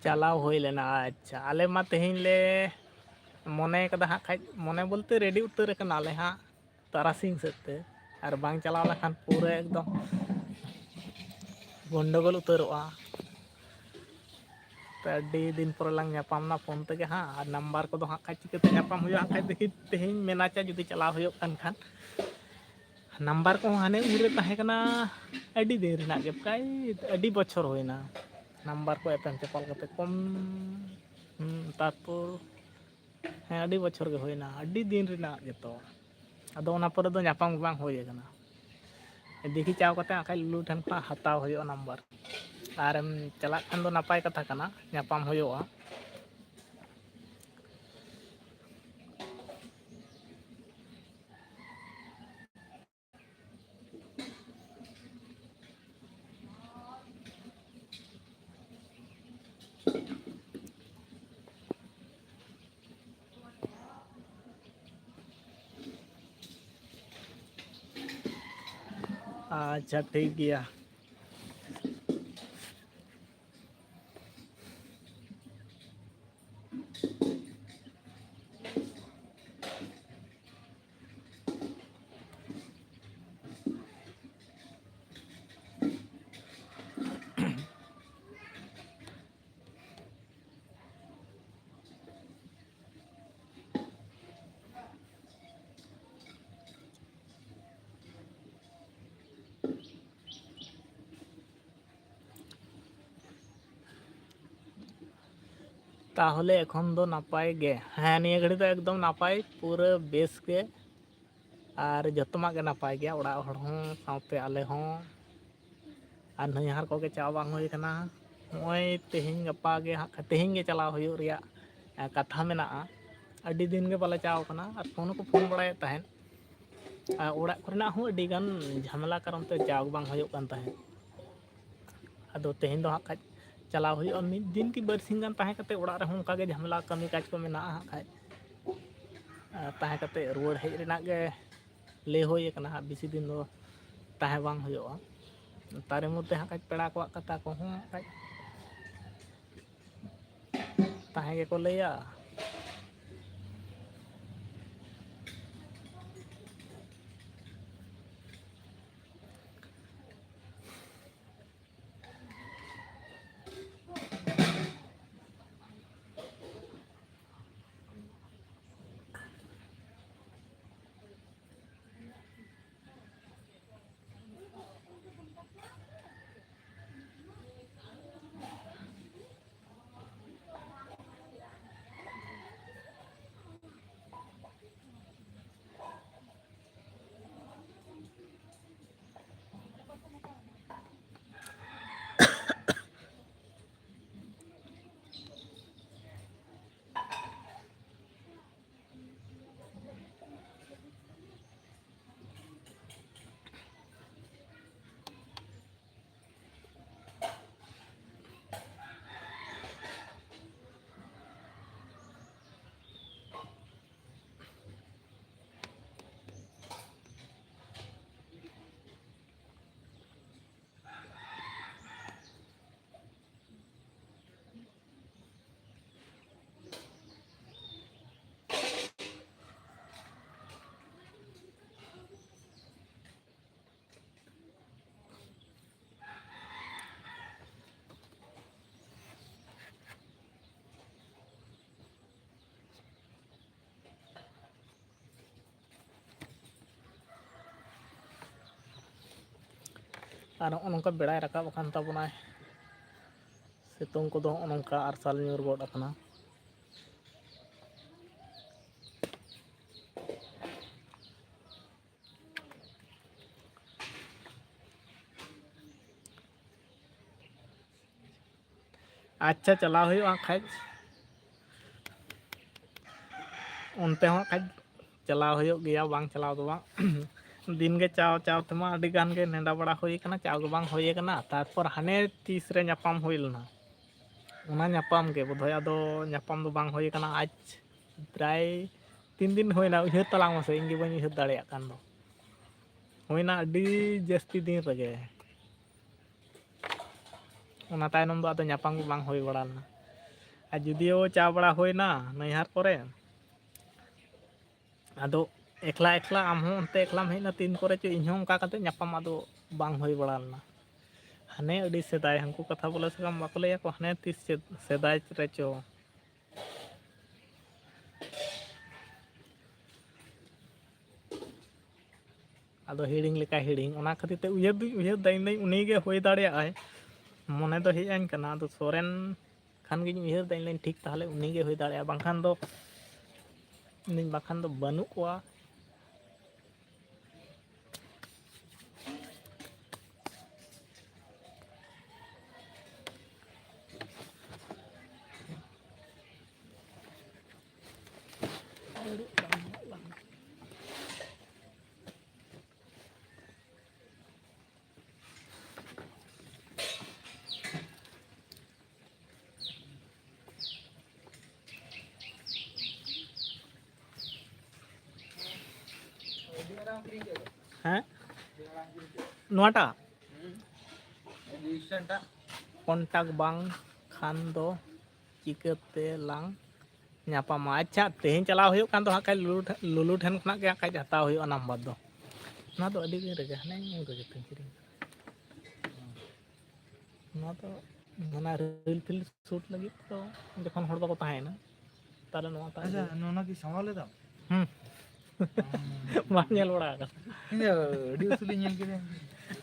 ᱪᱟᱞᱟᱣ ᱦᱩᱭ ᱞᱮᱱᱟ ᱟᱪᱪᱷᱟ ᱟᱞᱮ ᱢᱟ ᱛᱮᱦᱮᱧ ᱞᱮ ᱢᱚᱱᱮ ᱠᱟᱫᱟ ᱦᱟᱸᱜ ᱠᱷᱟᱡ ᱢᱚᱱᱮ ᱵᱚᱞᱛᱮ ᱨᱮᱰᱤ ᱩᱛᱟᱹᱨ ᱠᱟᱱᱟᱞᱮ ᱦᱟᱸᱜ ᱛᱟᱨᱟᱥᱤᱧ ᱥᱮᱫ ᱛᱮ ᱟᱨ ᱵᱟᱝ ᱪᱟᱞᱟᱣ ᱞᱮᱠᱷᱟᱱ ᱯᱩᱨᱟᱹ ᱮᱠᱫᱚᱢ ᱜᱚᱱᱰᱳᱜᱳᱞ ᱩᱛᱟᱹᱨᱚᱜᱼᱟ ᱟᱹᱰᱤ ᱫᱤᱱ ᱯᱚᱨᱮ ᱞᱟᱝ ᱧᱟᱯᱟᱢᱱᱟ ᱯᱷᱳᱱ ᱛᱮᱜᱮ ᱦᱟᱸᱜ ᱟᱨ ᱱᱟᱢᱵᱟᱨ ᱠᱚᱫᱚ ᱦᱟᱸᱜ ᱠᱷᱟᱡ ᱪᱤᱠᱟᱹᱛᱮ ᱧᱟᱯᱟᱢ ᱦᱩᱭᱩᱜᱼᱟ ᱦᱟᱸᱜ ᱠᱷᱟᱡ ᱫᱮᱠᱷᱤ ᱛᱮᱦᱮᱧ ᱢᱮᱱᱟᱪᱟ ᱡᱩᱫᱤ ᱪᱟᱞᱟᱣ ᱦᱩᱭᱩᱜ ᱠᱟᱱ ᱠᱷᱟᱱ ᱱᱟᱢᱵᱟᱨ ᱠᱚᱦᱚᱸ ᱦᱟᱱᱮ ᱩᱱᱨᱮ ᱛᱟᱦᱮᱸ ᱠᱟᱱᱟ ᱟᱹᱰᱤ ᱫᱤᱱ ᱨᱮᱱᱟᱜ ᱜᱮ ᱯᱨᱟᱭ ᱟᱹᱰᱤ ᱵᱚᱪᱷᱚᱨ ᱦᱩᱭᱱᱟ ᱱᱟᱢᱵᱟᱨ ᱠᱚ ᱮᱯᱮᱢ ᱪᱟᱯᱟᱞ ᱠᱟᱛᱮ ᱠᱚᱢ ᱛᱟᱨᱯᱚᱨ ᱦᱮᱸ ᱟᱹᱰᱤ ᱵᱚᱪᱷᱚᱨ ᱜᱮ ᱦᱩᱭᱱᱟ ᱟᱹᱰᱤ ᱫᱤᱱ ᱨᱮᱱᱟᱜ ᱜᱮᱛᱚ ᱟᱫᱚ ᱚᱱᱟ ᱯᱚᱨᱮ ᱫᱚ ᱧᱟᱯᱟᱢ ᱜᱮ ᱵᱟᱝ ᱦᱩᱭ ᱠᱟᱱᱟ ᱫᱤᱜᱷᱤ ᱪᱟᱣ ᱠᱟᱛᱮ ᱦᱟᱸᱜ ᱠᱷᱟᱡ ᱞᱩᱞᱩ ᱴᱷᱮᱱ ᱠᱷᱚᱱᱟᱜ ᱦᱟᱛᱟᱣ ᱦᱩᱭᱩᱜᱼᱟ ᱱᱟᱢᱵᱟᱨ ᱟᱨᱮᱢ ᱪᱟᱞᱟᱜ ᱠᱷᱟᱱ ᱫᱚ ᱱᱟᱯᱟᱭ ᱠᱟᱛᱷᱟ ᱠᱟᱱᱟ ᱧᱟᱯᱟᱢ ᱦᱩᱭᱩᱜᱼᱟ ᱟᱪᱪᱷᱟ ᱴᱷᱤᱠ ᱜᱮᱭᱟ ᱛᱟᱦᱚᱞᱮ ᱮᱠᱷᱚᱱ ᱫᱚ ᱱᱟᱯᱟᱭ ᱜᱮ ᱦᱮᱸ ᱱᱤᱭᱟᱹ ᱜᱷᱟᱹᱲᱤᱡ ᱫᱚ ᱮᱠᱫᱚᱢ ᱱᱟᱯᱟᱭ ᱯᱩᱨᱟᱹ ᱵᱮᱥ ᱜᱮ ᱟᱨ ᱡᱚᱛᱚᱢᱟᱜ ᱜᱮ ᱱᱟᱯᱟᱭ ᱜᱮᱭᱟ ᱚᱲᱟᱜ ᱦᱚᱲ ᱦᱚᱸ ᱥᱟᱶᱛᱮ ᱟᱞᱮ ᱦᱚᱸ ᱟᱨ ᱱᱟᱹᱭᱦᱟᱨ ᱠᱚᱜᱮ ᱪᱟᱣ ᱵᱟᱝ ᱦᱩᱭ ᱠᱟᱱᱟ ᱱᱚᱜᱼᱚᱭ ᱛᱮᱦᱮᱧ ᱜᱟᱯᱟ ᱜᱮ ᱦᱟᱸᱜ ᱛᱮᱦᱮᱧ ᱜᱮ ᱪᱟᱞᱟᱣ ᱦᱩᱭᱩᱜ ᱨᱮᱭᱟᱜ ᱠᱟᱛᱷᱟ ᱢᱮᱱᱟᱜᱼᱟ ᱟᱹᱰᱤ ᱫᱤᱱ ᱜᱮ ᱵᱟᱞᱮ ᱪᱟᱣ ᱠᱟᱱᱟ ᱟᱨ ᱯᱷᱳᱱ ᱦᱚᱸᱠᱚ ᱯᱷᱳᱱ ᱵᱟᱲᱟᱭᱮᱫ ᱛᱟᱦᱮᱸᱫ ᱟᱨ ᱚᱲᱟᱜ ᱠᱚᱨᱮᱱᱟᱜ ᱦᱚᱸ ᱟᱹᱰᱤ ᱜᱟᱱ ᱡᱷᱟᱢᱮᱞᱟ ᱠᱟᱨᱚᱱ ᱛᱮ ᱪᱟᱣ ᱵᱟᱝ ᱦᱩᱭᱩᱜ ᱠᱟᱱ ᱛᱟᱦᱮᱸᱫ ᱟᱫᱚ ᱛᱮᱦᱮᱧ ᱫᱚ ᱦᱟᱸᱜ ᱠᱷᱟᱡ ᱪᱟᱞᱟᱣ ᱦᱩᱭᱩᱜᱼᱟ ᱢᱤᱫ ᱫᱤᱱ ᱠᱤ ᱵᱟᱨᱥᱤᱧ ᱜᱟᱱ ᱛᱟᱦᱮᱸ ᱠᱟᱛᱮ ᱚᱲᱟᱜ ᱨᱮᱦᱚᱸ ᱚᱱᱠᱟ ᱜᱮ ᱡᱷᱟᱢᱮᱞᱟ ᱠᱟᱹᱢᱤ ᱠᱟᱡᱽ ᱠᱚ ᱢᱮᱱᱟᱜᱼᱟ ᱦᱟᱸᱜ ᱠᱷᱟᱡ ᱛᱟᱦᱮᱸ ᱠᱟᱛᱮ ᱨᱩᱣᱟᱹᱲ ᱦᱮᱡ ᱨᱮᱱᱟᱜ ᱜᱮ ᱞᱟᱹᱭ ᱦᱩᱭ ᱟᱠᱟᱱᱟ ᱦᱟᱸᱜ ᱵᱮᱥᱤ ᱫᱤᱱ ᱫᱚ ᱛᱟᱦᱮᱸ ᱵᱟᱝ ᱦᱩᱭᱩᱜᱼᱟ ᱛᱟᱨᱮ ᱢᱚᱫᱽᱫᱷᱮ ᱦᱟᱸᱜ ᱠᱷᱟᱡ ᱯᱮᱲᱟ ᱠᱚᱣᱟᱜ ᱠᱟᱛᱷᱟ ᱠᱚᱦᱚᱸ ᱦᱟᱸᱜ ᱠᱷᱟᱡ ᱛᱟᱦᱮᱸ ᱜᱮᱠᱚ ᱞᱟᱹᱭᱟ ᱟᱨ ᱱᱚᱜᱼᱚ ᱱᱚᱝᱠᱟ ᱵᱮᱲᱟᱭ ᱨᱟᱠᱟᱵ ᱟᱠᱟᱱ ᱛᱟᱵᱚᱱᱟᱭ ᱥᱤᱛᱩᱝ ᱠᱚᱫᱚ ᱱᱚᱜᱼᱚ ᱱᱚᱝᱠᱟ ᱟᱨᱥᱟᱞ ᱧᱩᱨ ᱜᱚᱫ ᱟᱠᱟᱱᱟ ᱟᱪᱪᱷᱟ ᱪᱟᱞᱟᱣ ᱦᱩᱭᱩᱜᱼᱟ ᱠᱷᱟᱡ ᱚᱱᱛᱮ ᱦᱚᱸ ᱠᱷᱟᱡ ᱪᱟᱞᱟᱣ ᱦᱩᱭᱩᱜ ᱜᱮᱭᱟ ᱵᱟᱝ ᱪᱟᱞᱟᱣ ᱫᱚ ᱵᱟᱝ ᱫᱤᱱᱜᱮ ᱪᱟᱣ ᱪᱟᱣ ᱛᱮᱢᱟ ᱟᱹᱰᱤ ᱜᱟᱱ ᱜᱮ ᱱᱮᱰᱟ ᱵᱟᱲᱟ ᱦᱩᱭ ᱠᱟᱱᱟ ᱪᱟᱣ ᱜᱮ ᱵᱟᱝ ᱦᱩᱭ ᱠᱟᱱᱟ ᱛᱟᱨᱯᱚᱨ ᱦᱟᱱᱮ ᱛᱤᱥ ᱨᱮ ᱧᱟᱯᱟᱢ ᱦᱩᱭ ᱞᱮᱱᱟ ᱚᱱᱟ ᱧᱟᱯᱟᱢ ᱜᱮ ᱵᱳᱫᱷᱚᱭ ᱟᱫᱚ ᱧᱟᱯᱟᱢ ᱫᱚ ᱵᱟᱝ ᱦᱩᱭ ᱠᱟᱱᱟ ᱟᱡ ᱯᱨᱟᱭ 3 ᱫᱤᱱ ᱦᱩᱭᱱᱟ ᱩᱭᱦᱟᱹᱨ ᱛᱟᱞᱟᱝ ᱢᱟᱥᱮ ᱤᱧ ᱜᱮ ᱵᱟᱹᱧ ᱩᱭᱦᱟᱹᱨ ᱫᱟᱲᱮᱭᱟᱜ ᱠᱟᱱ ᱫᱚ ᱦᱩᱭᱱᱟ ᱟᱹᱰᱤ ᱡᱟᱹᱥᱛᱤ ᱫᱤᱱ ᱨᱮᱜᱮ ᱚᱱᱟ ᱛᱟᱭᱱᱚᱢ ᱫᱚ ᱟᱫᱚ ᱧᱟᱯᱟᱢ ᱜᱮ ᱵᱟᱝ ᱦᱩᱭ ᱵᱟᱲᱟ ᱞᱮᱱᱟ ᱟᱨ ᱡᱩᱫᱤᱭᱳ ᱪᱟ ᱵᱟᱲᱟ ᱦᱩᱭᱱᱟ ᱱᱟᱹᱭᱦᱟᱨ ᱠᱚᱨᱮ ᱟᱫᱚ ᱮᱠᱞᱟ ᱮᱠᱞᱟ ᱟᱢ ᱦᱚᱸ ᱚᱱᱛᱮ ᱮᱠᱞᱟᱢ ᱦᱮᱡ ᱮᱱᱟ ᱛᱤᱱ ᱠᱚᱨᱮ ᱪᱚ ᱤᱧᱦᱚᱸ ᱚᱱᱠᱟ ᱠᱟᱛᱮ ᱧᱟᱯᱟᱢ ᱟᱫᱚ ᱵᱟᱝ ᱦᱩᱭ ᱵᱟᱲᱟ ᱞᱮᱱᱟ ᱦᱟᱱᱮ ᱟᱹᱰᱤ ᱥᱮᱫᱟᱭ ᱦᱟᱹᱱᱠᱩ ᱠᱟᱛᱷᱟ ᱵᱚᱞᱮ ᱥᱟᱠᱟᱢ ᱵᱟᱠᱚ ᱞᱟᱹᱭᱟᱠᱚ ᱦᱟᱱᱮ ᱛᱤᱥ ᱥᱮᱫᱟᱭ ᱨᱮᱪᱚ ᱟᱫᱚ ᱦᱤᱲᱤᱧ ᱞᱮᱠᱟ ᱦᱤᱲᱤᱧ ᱚᱱᱟ ᱠᱷᱟᱹᱛᱤᱨ ᱛᱮ ᱩᱭᱦᱟᱹᱨ ᱫᱩᱧ ᱩᱭᱦᱟᱹᱨ ᱫᱟ ᱤᱧ ᱩᱱᱤᱜᱮ ᱦᱩᱭ ᱫᱟᱲᱮᱭᱟᱜᱼᱟᱭ ᱢᱚᱱᱮ ᱫᱚ ᱦᱮᱡ ᱟᱹᱧ ᱠᱟᱱᱟ ᱟᱫᱚ ᱥᱚᱨᱮᱱ ᱠᱷᱟᱱ ᱜᱤᱧ ᱩᱭᱦᱟᱹᱨ ᱫᱟ ᱤᱧ ᱞᱟᱹᱭᱟᱹᱧ ᱴᱷᱤᱠ ᱛᱟᱦᱚᱞᱮ ᱩᱱᱤᱜᱮ ᱦᱩᱭ ᱫᱟᱲᱮᱭᱟᱜᱼᱟ ᱵᱟᱝᱠᱷᱟᱱ ᱫᱚ ᱵᱟᱹᱱᱩᱜ ᱠᱚᱣᱟ ᱦᱮᱸ ᱱᱚᱣᱟᱴᱟᱜ ᱠᱚᱱᱴᱟᱠᱴ ᱵᱟᱝ ᱠᱷᱟᱱ ᱫᱚ ᱪᱤᱠᱟᱹᱛᱮ ᱞᱟᱝ ᱧᱟᱯᱟᱢᱟ ᱟᱪᱪᱷᱟ ᱛᱮᱦᱮᱧ ᱪᱟᱞᱟᱣ ᱦᱩᱭᱩᱜ ᱠᱟᱱ ᱫᱚ ᱦᱟᱸᱜ ᱠᱷᱟᱡ ᱞᱩᱞᱩ ᱴᱷᱮᱱ ᱠᱷᱚᱱᱟᱜ ᱜᱮ ᱦᱟᱸᱜ ᱠᱷᱟᱡ ᱦᱟᱛᱟᱣ ᱦᱩᱭᱩᱜᱼᱟ ᱱᱟᱢᱵᱟᱨ ᱫᱚ ᱚᱱᱟ ᱫᱚ ᱟᱹᱰᱤ ᱫᱤᱱ ᱨᱮᱜᱮ ᱦᱟᱱᱮ ᱩᱱ ᱨᱮᱜᱮ ᱛᱚᱧ ᱠᱤᱨᱤᱧ ᱱᱚᱣᱟ ᱫᱚ ᱚᱱᱟ ᱨᱤᱞ ᱯᱷᱤᱞ ᱥᱩᱴ ᱞᱟᱹᱜᱤᱫ ᱫᱚ ᱡᱚᱠᱷᱚᱱ ᱦᱚᱲ ᱵᱟᱠᱚ ᱛᱟᱦᱮᱸᱭᱮᱱᱟ ᱛᱟᱦᱞᱮ ᱱᱚᱣᱟ ᱟᱪᱪᱷᱟ ᱱᱚᱣᱟ ᱠᱤ ᱥᱟᱢᱵᱟᱣ ᱞᱮᱫᱟᱢ ᱵᱟᱢ ᱧᱮᱞ ᱵᱟᱲᱟ ᱟᱠᱟᱫᱟ ᱤᱧ ᱫᱚ ᱟᱹᱰᱤ ᱩᱥᱩᱞᱤᱧ ᱧᱮᱞ ᱠᱮᱫᱟ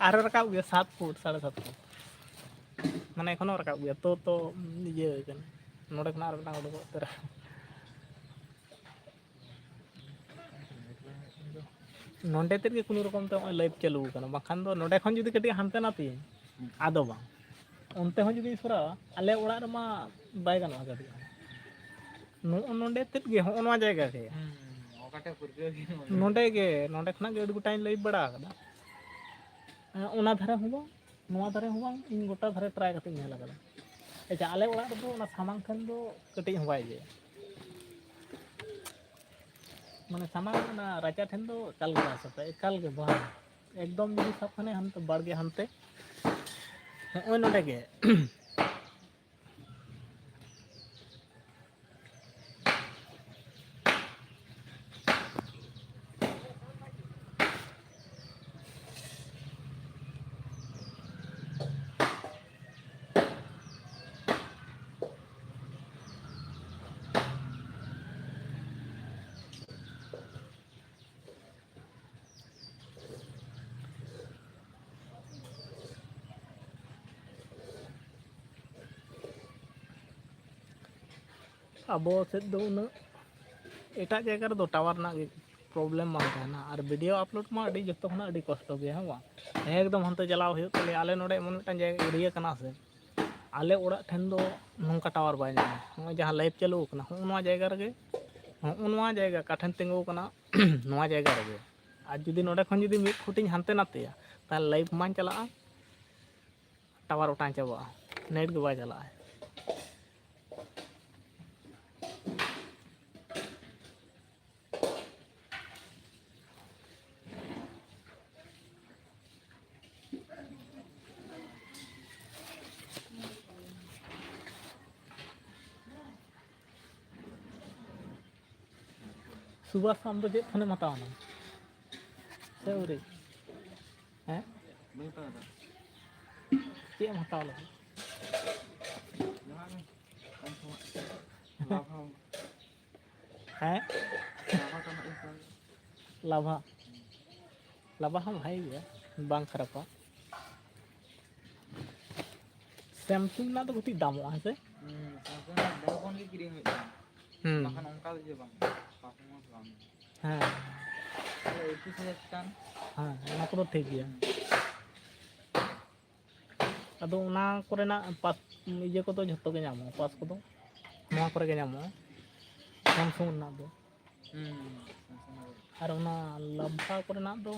ᱟᱨᱚ ᱨᱟᱠᱟᱵ ᱜᱮᱭᱟ 7 ᱯᱷᱩᱴ 7.5 ᱯᱷᱩᱴ ᱢᱟᱱᱮ ᱮᱠᱷᱚᱱᱳ ᱨᱟᱠᱟᱵ ᱜᱮᱭᱟ ᱛᱚ ᱤᱭᱟᱹ ᱠᱟᱱᱟ ᱱᱚᱰᱮ ᱠᱷᱚᱱᱟᱜ ᱟᱨ ᱢᱤᱫᱴᱟᱝ ᱩᱰᱩᱠᱚᱜ ᱛᱚᱨᱟ ᱱᱚᱰᱮ ᱛᱮᱫ ᱜᱮ ᱠᱳᱱᱳ ᱨᱚᱠᱚᱢ ᱛᱮ ᱱᱚᱜᱼᱚᱭ ᱞᱟᱭᱤᱵᱷ ᱪᱟᱹᱞᱩ ᱟᱠᱟᱱᱟ ᱵᱟᱠᱷᱟᱱ ᱫᱚ ᱱᱚᱰᱮ ᱠᱷᱚᱱ ᱡᱩᱫᱤ ᱠᱟᱹᱴᱤᱡ ᱦᱟᱱᱛᱮ ᱱᱟᱛᱮᱭᱟᱹᱧ ᱟᱫᱚ ᱵᱟᱝ ᱚᱱᱛᱮ ᱦᱚᱸ ᱡᱩᱫᱤᱧ ᱥᱚᱨᱟᱣᱟ ᱟᱞᱮ ᱚᱲᱟᱜ ᱨᱮᱢᱟ ᱵᱟᱭ ᱜᱟᱱᱚᱜᱼᱟ ᱠᱟᱹᱴᱤᱡ ᱱᱚᱜᱼᱚ ᱱᱚᱰᱮ ᱛᱮᱫ ᱜᱮ ᱦᱚᱸᱜᱼᱚ ᱱᱚᱣᱟ ᱡᱟᱭᱜᱟ ᱜᱮ ᱚᱠᱟᱴᱟᱜ ᱯᱩᱨᱜᱟᱹ ᱜᱮ ᱱᱚᱰᱮ ᱜᱮ ᱱᱚᱰᱮ ᱠᱷᱚᱱᱟᱜ ᱜᱮ ᱟᱹᱰᱤ ᱜᱚᱴᱟᱧ ᱞᱟᱹᱭ ᱵᱟᱲᱟ ᱟᱠᱟᱫᱟ ᱚᱱᱟ ᱫᱷᱟᱨᱮ ᱦᱚᱸ ᱵᱟᱝ ᱱᱚᱣᱟ ᱫᱷᱟᱨᱮ ᱦᱚᱸ ᱵᱟᱝ ᱤᱧ ᱜᱚᱴᱟ ᱫᱷᱟᱨᱮ ᱴᱨᱟᱭ ᱠᱟᱛᱮᱧ ᱧᱮᱞ ᱟᱠᱟᱫᱟ ᱟᱪᱪᱷᱟ ᱟᱞᱮ ᱚᱲᱟᱜ ᱨᱮᱫᱚ ᱚᱱᱟ ᱥᱟᱢᱟᱝ ᱴᱷᱮᱱ ᱫᱚ ᱠᱟᱹᱴᱤᱡ ᱦᱚᱸ ᱵᱟᱭ ᱤᱭᱟᱹᱭᱟ ᱢᱟᱱᱮ ᱥᱟᱢᱟᱝ ᱚᱱᱟ ᱨᱟᱪᱟ ᱴᱷᱮᱱ ᱫᱚ ᱮᱠᱟᱞ ᱜᱮ ᱵᱟᱭ ᱥᱟᱯᱷᱟᱭᱟ ᱮᱠᱟᱞ ᱜᱮ ᱵᱟᱝ ᱮᱠᱫᱚᱢ ᱡᱩᱫᱤ ᱥᱟᱵ ᱠᱷᱟᱱᱮ ᱦᱟᱱᱛᱮ ᱵᱟᱲᱜᱮ ᱦᱟᱱᱛᱮ ᱦᱚᱸᱜᱼᱚᱭ ᱱᱚᱰᱮ ᱜᱮ ᱟᱵᱚ ᱥᱮᱫ ᱫᱚ ᱩᱱᱟᱹᱜ ᱮᱴᱟᱜ ᱡᱟᱭᱜᱟ ᱨᱮᱫᱚ ᱴᱟᱣᱟᱨ ᱨᱮᱱᱟᱜ ᱜᱮ ᱯᱨᱚᱵᱞᱮᱢ ᱵᱟᱝ ᱛᱟᱦᱮᱱᱟ ᱟᱨ ᱵᱷᱤᱰᱤᱭᱳ ᱟᱯᱞᱳᱰ ᱢᱟ ᱟᱹᱰᱤ ᱡᱚᱛᱚ ᱠᱷᱚᱱᱟᱜ ᱟᱹᱰᱤ ᱠᱚᱥᱴᱚ ᱜᱮᱭᱟ ᱦᱮᱸ ᱵᱟᱝ ᱮᱠᱫᱚᱢ ᱦᱟᱱᱛᱮ ᱪᱟᱞᱟᱣ ᱦᱩᱭᱩᱜ ᱛᱟᱞᱮᱭᱟ ᱟᱞᱮ ᱱᱚᱰᱮ ᱮᱢᱚᱱ ᱢᱤᱫᱴᱟᱱ ᱡᱟᱭᱜᱟ ᱮᱨᱤᱭᱟᱹ ᱠᱟᱱᱟ ᱥᱮ ᱟᱞᱮ ᱚᱲᱟᱜ ᱴᱷᱮᱱ ᱫᱚ ᱱᱚᱝᱠᱟ ᱴᱟᱣᱟᱨ ᱵᱟᱭ ᱧᱟᱢᱟ ᱱᱚᱜᱼᱚᱭ ᱡᱟᱦᱟᱸ ᱞᱟᱭᱤᱵᱷ ᱪᱟᱹᱞᱩ ᱟᱠᱟᱱᱟ ᱦᱚᱸᱜᱼᱚ ᱱᱚᱣᱟ ᱡᱟᱭᱜᱟ ᱨᱮᱜᱮ ᱦᱚᱸᱜᱼᱚ ᱱᱚᱣᱟ ᱡᱟᱭᱜᱟ ᱚᱠᱟᱴᱷᱮᱱ ᱛᱤᱸᱜᱩ ᱟᱠᱟᱱᱟ ᱱᱚᱣᱟ ᱡᱟᱭᱜᱟ ᱨᱮᱜᱮ ᱟᱨ ᱡᱩᱫᱤ ᱱᱚᱰᱮ ᱠᱷᱚᱱ ᱡᱩᱫᱤ ᱢᱤᱫ ᱯᱷᱩᱴᱤᱧ ᱦᱟᱱᱛᱮ ᱱᱟᱛᱮᱭᱟ ᱛᱟᱦᱚᱞᱮ ᱞᱟᱭᱤᱵᱷ ᱢᱟᱧ ᱪᱟᱞᱟᱜᱼᱟ ᱴᱟᱣᱟᱨ ᱚᱴᱟᱝ ᱪᱟᱵᱟᱜᱼᱟ ᱱᱮᱴ ᱜᱮ ᱵᱟᱭ ᱪᱟᱞᱟᱜᱼᱟ ᱥᱩᱵᱷᱟᱥ ᱟᱢ ᱫᱚ ᱪᱮᱫ ᱯᱷᱳᱱᱮᱢ ᱦᱟᱛᱟᱣᱟ ᱥᱮ ᱟᱹᱣᱨᱤ ᱦᱮᱸ ᱵᱟᱹᱧ ᱦᱟᱛᱟᱣ ᱮᱫᱟ ᱪᱮᱫ ᱮᱢ ᱦᱟᱛᱟᱣ ᱞᱟᱹᱜᱤᱫ ᱡᱟᱦᱟᱸ ᱠᱚᱢ ᱥᱚᱢᱚᱭ ᱞᱟᱵᱷ ᱦᱚᱸ ᱦᱮᱸ ᱞᱟᱵᱷ ᱨᱮᱱᱟᱜ ᱤᱧ ᱦᱟᱛᱟᱣ ᱞᱟᱵᱷᱟ ᱞᱟᱵᱷᱟ ᱦᱚᱸ ᱵᱷᱟᱹᱜᱤ ᱜᱮᱭᱟ ᱵᱟᱝ ᱠᱷᱟᱨᱟᱯᱟ ᱥᱟᱢᱥᱩᱝ ᱨᱮᱱᱟᱜ ᱫᱚ ᱠᱟᱹᱴᱤᱡ ᱫᱟᱢᱚᱜᱼᱟ ᱦᱮᱸ ᱥᱮ ᱥᱟᱢᱥᱩᱝ ᱨᱮᱱᱟᱜ ᱵᱚᱲᱚ ᱯᱷᱳᱱ ᱜᱮ ᱠᱤᱨᱤᱧ ᱦᱩᱭᱩᱜ ᱛᱟᱢᱟ ᱦᱩᱸ ᱵᱟᱠᱷᱟᱱ ᱚᱱᱠᱟ ᱫᱚ ᱡᱮ ᱵᱟᱝ ᱯᱟᱨᱯᱷᱚᱨᱢᱮᱱᱥ ᱵᱟᱝ ᱦᱮᱸ 21,000 ᱪᱮᱛᱟᱱ ᱦᱮᱸ ᱚᱱᱟ ᱠᱚᱫᱚ ᱴᱷᱤᱠ ᱜᱮᱭᱟ ᱟᱫᱚ ᱚᱱᱟ ᱠᱚᱨᱮᱱᱟᱜ ᱯᱟᱥ ᱤᱭᱟᱹ ᱠᱚᱫᱚ ᱡᱷᱚᱛᱚ ᱜᱮ ᱧᱟᱢᱚᱜᱼᱟ ᱯᱟᱥ ᱠᱚᱫᱚ ᱱᱚᱣᱟ ᱠᱚᱨᱮ ᱜᱮ ᱧᱟᱢᱚᱜᱼᱟ ᱥᱟᱢᱥᱩᱝ ᱨᱮᱱᱟᱜ ᱫᱚ ᱟᱨ ᱚᱱᱟ ᱞᱟᱵᱷᱟ ᱠᱚᱨᱮᱱᱟᱜ ᱫᱚ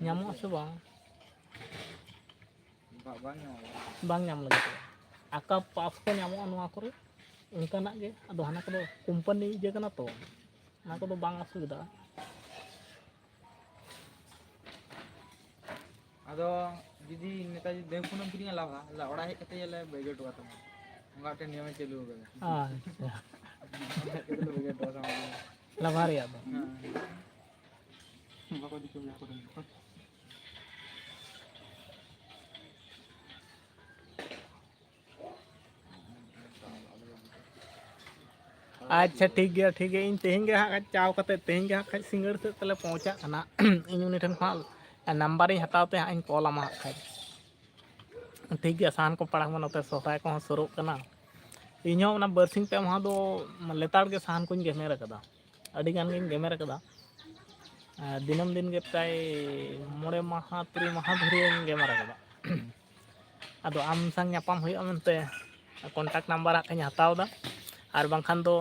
ᱧᱟᱢᱚᱜ ᱟᱥᱮ ᱵᱟᱝ ᱵᱟᱝ ᱧᱟᱢᱚᱜᱼᱟ ᱵᱟᱝ ᱧᱟᱢ ᱞᱟᱹᱜᱤᱫᱚᱜᱼᱟ ᱟᱠᱟ ᱯᱟᱥ ᱠᱚ ᱧᱟᱢᱚᱜᱼᱟ ᱱᱚᱣᱟ ᱠᱚᱨᱮ ᱚᱱᱠᱟᱱᱟᱜ ᱜᱮ ᱟᱫᱚ ᱦᱟᱱᱟ ᱠᱚᱫᱚ ᱠᱳᱢᱯᱟᱱᱤ ᱤᱭᱟᱹ ᱠᱟᱱᱟ ᱛᱚ ᱚᱱᱟ ᱠᱚᱫᱚ ᱵᱟᱝ ᱚᱥᱩᱵᱤᱫᱟᱜᱼᱟ ᱟᱫᱚ ᱡᱩᱫᱤ ᱱᱮᱛᱟᱨ ᱡᱩᱫᱤ ᱯᱷᱳᱱᱮᱢ ᱠᱤᱨᱤᱧᱟ ᱞᱟᱵᱷᱟ ᱚᱲᱟᱜ ᱦᱮᱡ ᱠᱟᱛᱮ ᱧᱮᱞᱟ ᱵᱟᱹᱭᱜᱟᱹ ᱦᱚᱴᱚ ᱠᱟᱛᱟᱢᱟ ᱚᱱᱠᱟ ᱢᱤᱫᱴᱮᱱ ᱱᱤᱭᱚᱢᱮ ᱪᱟᱹᱞᱩ ᱟᱠᱟᱫᱟ ᱟᱪᱪᱷᱟ ᱦᱮᱡ ᱠᱟᱛᱮ ᱞᱮ ᱵᱟᱹᱭᱜᱟᱹ ᱦᱚᱴᱚ ᱠᱟᱛᱟᱢᱟ ᱞᱟᱵᱷᱟ ᱨᱮᱭᱟᱜ ᱫᱚ ᱦᱮᱸ ᱵᱟᱠᱚ ᱫᱤᱠᱩ ᱠᱚᱨᱮ ᱟᱪᱪᱷᱟ ᱴᱷᱤᱠ ᱜᱮᱭᱟ ᱤᱧ ᱛᱮᱦᱮᱧ ᱜᱮ ᱦᱟᱸᱜ ᱪᱟᱣ ᱠᱟᱛᱮᱫ ᱛᱮᱦᱮᱧ ᱜᱮ ᱦᱟᱸᱜ ᱠᱷᱟᱡ ᱥᱤᱸᱜᱟᱹᱲ ᱥᱮᱫ ᱛᱮᱞᱮ ᱯᱳᱸᱣᱪᱷᱟᱜ ᱠᱟᱱᱟ ᱤᱧ ᱩᱱᱤ ᱴᱷᱮᱱ ᱠᱷᱚᱱᱟᱜ ᱱᱟᱢᱵᱟᱨᱤᱧ ᱦᱟᱛᱟᱣ ᱛᱮ ᱦᱟᱸᱜ ᱤᱧ ᱠᱚᱞ ᱟᱢᱟ ᱦᱟᱸᱜ ᱠᱷᱟᱡ ᱴᱷᱤᱠ ᱜᱮᱭᱟ ᱥᱟᱦᱟᱱ ᱠᱚ ᱯᱟᱲᱟᱜ ᱢᱟ ᱱᱚᱛᱮ ᱥᱚᱦᱨᱟᱭ ᱠᱚᱦᱚᱸ ᱥᱩᱨᱩᱜ ᱠᱟᱱᱟ ᱤᱧᱦᱚᱸ ᱚᱱᱟ ᱵᱟᱨᱥᱤᱧ ᱯᱮ ᱢᱟᱦᱟ ᱫᱚ ᱞᱮᱛᱟᱲ ᱜᱮ ᱥᱟᱦᱟᱱ ᱠᱚᱧ ᱜᱮᱢᱮᱨ ᱟᱠᱟᱫᱟ ᱟᱹᱰᱤ ᱜᱟᱱ ᱜᱤᱧ ᱜᱮᱢᱮᱨ ᱟᱠᱟᱫᱟ ᱫᱤᱱᱟᱹᱢ ᱫᱤᱱ ᱜᱮ ᱯᱨᱟᱭ 5 ᱢᱟᱦᱟ 3 ᱢᱟᱦᱟ ᱫᱷᱩᱨᱭᱟᱹᱧ ᱜᱮᱢᱮᱨ ᱟᱠᱟᱫᱟ ᱟᱫᱚ ᱟᱢ ᱥᱟᱶ ᱧᱟᱯᱟᱢ ᱦᱩᱭᱩᱜᱼᱟ ᱢᱮᱱᱛᱮ ᱠᱚᱱᱴᱟᱠᱴ ᱱᱟᱢᱵᱟᱨ ᱦᱟᱸᱜ ᱠᱷᱟᱡ ᱤᱧ ᱦᱟᱛᱟᱣ ᱮᱫᱟ ᱟᱨ ᱵᱟᱝᱠᱷᱟᱱ ᱫᱚ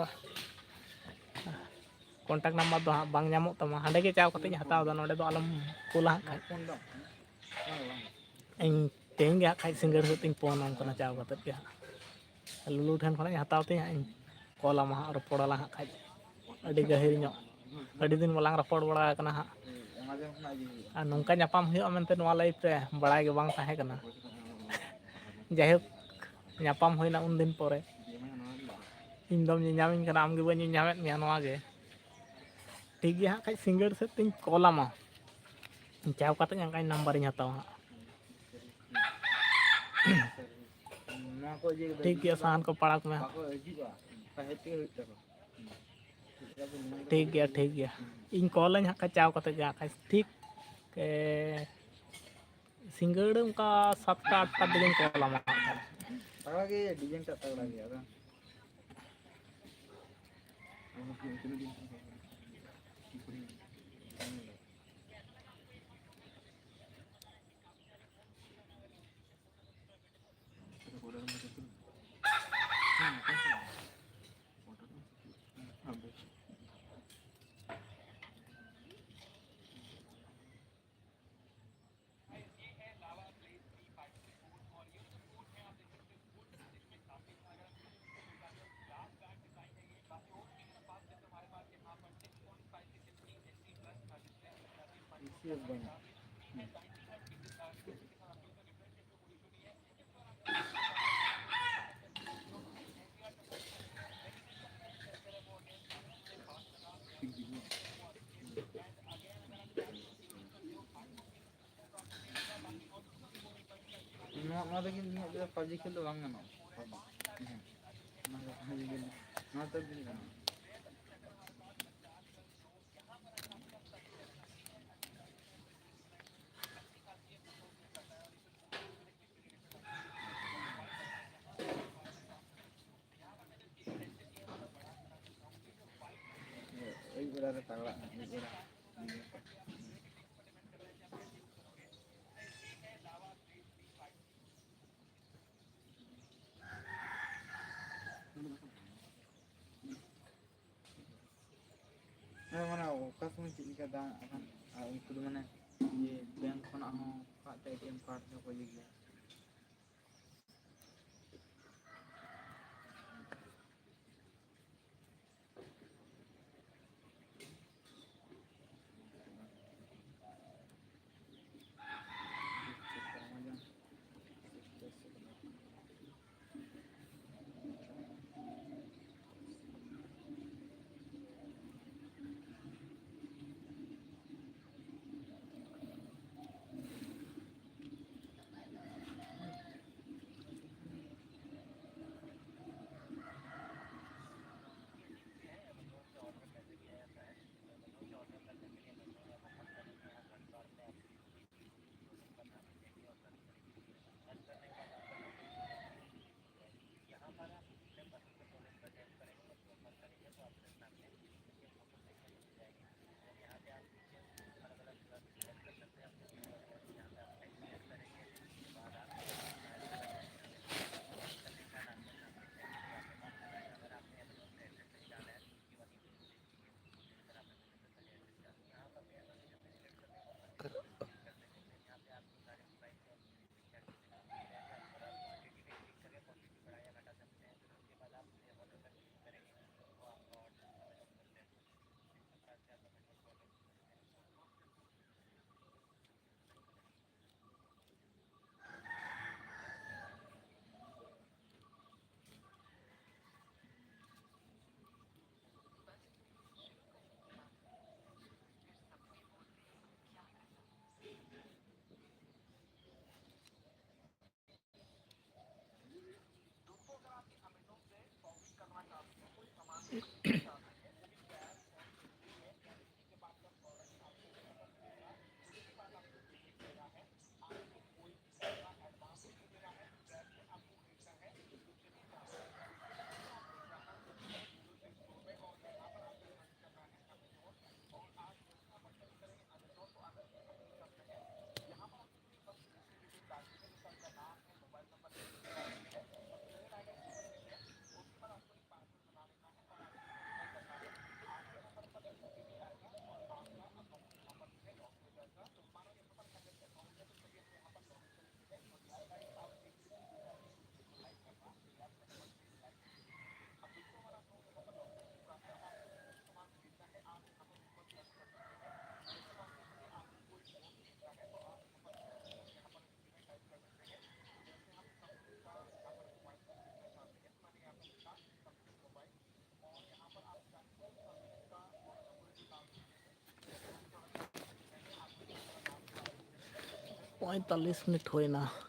ᱠᱚᱱᱴᱟᱠᱴ ᱱᱟᱢᱵᱟᱨ ᱫᱚ ᱦᱟᱸᱜ ᱵᱟᱝ ᱧᱟᱢᱚᱜ ᱛᱟᱢᱟ ᱦᱟᱸᱰᱮ ᱜᱮ ᱪᱟᱣ ᱠᱟᱛᱮᱧ ᱦᱟᱛᱟᱣ ᱮᱫᱟ ᱱᱚᱸᱰᱮ ᱫᱚ ᱟᱞᱚᱢ ᱠᱳᱞᱟ ᱦᱟᱸᱜ ᱠᱷᱟᱡ ᱯᱷᱳᱱ ᱫᱟᱢ ᱵᱟᱝ ᱵᱟᱝ ᱤᱧ ᱛᱮᱦᱮᱧ ᱜᱮ ᱦᱟᱸᱜ ᱠᱷᱟᱡ ᱥᱤᱸᱜᱟᱹᱲ ᱥᱮᱫ ᱛᱤᱧ ᱯᱷᱳᱱᱟᱢ ᱠᱟᱱᱟ ᱪᱟᱣ ᱠᱟᱛᱮᱫ ᱜᱮ ᱦᱟᱸᱜ ᱞᱩᱞᱩ ᱴᱷᱮᱱ ᱠᱷᱚᱱᱟᱜ ᱤᱧ ᱦᱟᱛᱟᱣ ᱛᱤᱧ ᱦᱟᱸᱜ ᱤᱧ ᱠᱚᱞ ᱟᱢᱟ ᱦᱟᱸᱜ ᱨᱚᱯᱚᱲᱟᱞᱟᱝ ᱦᱟᱸᱜ ᱠᱷᱟᱡ ᱟᱹᱰᱤ ᱜᱟᱹᱦᱤᱨ ᱧᱚᱜ ᱟᱹᱰᱤ ᱫᱤᱱ ᱵᱟᱞᱟᱝ ᱨᱚᱯᱚᱲ ᱵᱟᱲᱟ ᱠᱟᱱᱟ ᱦᱟᱸᱜ ᱮᱢᱟᱡᱚᱱ ᱠᱷᱚᱱᱟᱜ ᱤᱫᱤ ᱦᱩᱭᱩᱜᱼᱟ ᱟᱨ ᱱᱚᱝᱠᱟ ᱧᱟᱯᱟᱢ ᱦᱩᱭᱩᱜᱼᱟ ᱢᱮᱱᱛᱮ ᱱᱚᱣᱟ ᱞᱟᱭᱤᱯᱷ ᱨᱮ ᱵᱟᱲᱟᱭ ᱜᱮ ᱵᱟᱝ ᱛᱟᱦᱮᱸ ᱠᱟᱱᱟ ᱡᱟᱭᱦᱳᱠ ᱧᱟᱯᱟᱢ ᱦᱩᱭᱱᱟ ᱩᱱᱫᱤᱱ ᱯᱚᱨᱮ ᱤᱧ ᱫᱚᱢ ᱧᱮᱧᱟᱢᱤᱧ ᱠᱟᱱᱟ ᱟᱢᱜᱮ ᱵᱟᱹᱧ ᱧᱮᱧᱟᱢᱮᱫ ᱢᱮᱭᱟ ᱱᱚᱣᱟ ᱜᱮ ᱴᱷᱤᱠ ᱜᱮᱭᱟ ᱦᱟᱸᱜ ᱠᱷᱟᱡ ᱥᱤᱸᱜᱟᱹᱲ ᱥᱮᱫ ᱛᱤᱧ ᱠᱚᱞ ᱟᱢᱟ ᱪᱟᱣ ᱠᱟᱛᱮᱫ ᱦᱟᱸᱜ ᱠᱷᱟᱡ ᱱᱟᱢᱵᱟᱨᱤᱧ ᱦᱟᱛᱟᱣᱟ ᱦᱟᱸᱜ ᱱᱚᱣᱟ ᱠᱚ ᱤᱭᱟᱹ ᱴᱷᱤᱠ ᱜᱮᱭᱟ ᱵᱟᱝ ᱥᱟᱦᱟᱱ ᱠᱚ ᱯᱟᱲᱟᱜᱽ ᱢᱮ ᱦᱟᱸᱜ ᱵᱟᱠᱚ ᱦᱤᱡᱩᱜᱼᱟ ᱦᱮᱡ ᱛᱮᱜᱮ ᱦᱩᱭᱩᱜ ᱛᱟᱠᱚᱣᱟ ᱴᱷᱤᱠ ᱜᱮᱭᱟ ᱤᱧ ᱠᱚᱞᱟᱹᱧ ᱦᱟᱸᱜ ᱠᱷᱟᱡ ᱪᱟᱣ ᱠᱟᱛᱮᱫ ᱜᱮ ᱦᱟᱸᱜ ᱠᱷᱟᱡ ᱴᱷᱤᱠ ᱥᱤᱸᱜᱟᱹᱲ ᱚᱱᱠᱟ 7ᱴᱟ 8ᱴᱟ ᱫᱤᱜᱮᱧ ᱠᱚᱞ ᱟᱢᱟ ᱦᱟᱸᱜ ᱠᱷᱟᱡ ᱛᱟᱜᱲᱟ ᱜᱮ ᱰᱤᱡᱟᱭᱱ ᱴᱟᱜ ᱛᱟᱜᱲᱟ ᱜᱮᱭᱟ ᱟᱫᱚ serius banyak. Nggak ada gini nggak bisa pagi kilo banget no. Nggak tahu gini kan. Ini berada tanglak. Mana oka semua cik ika dah akan itu mana ye bank kena ho kak ATM card ko je gila. $45 हुए ना।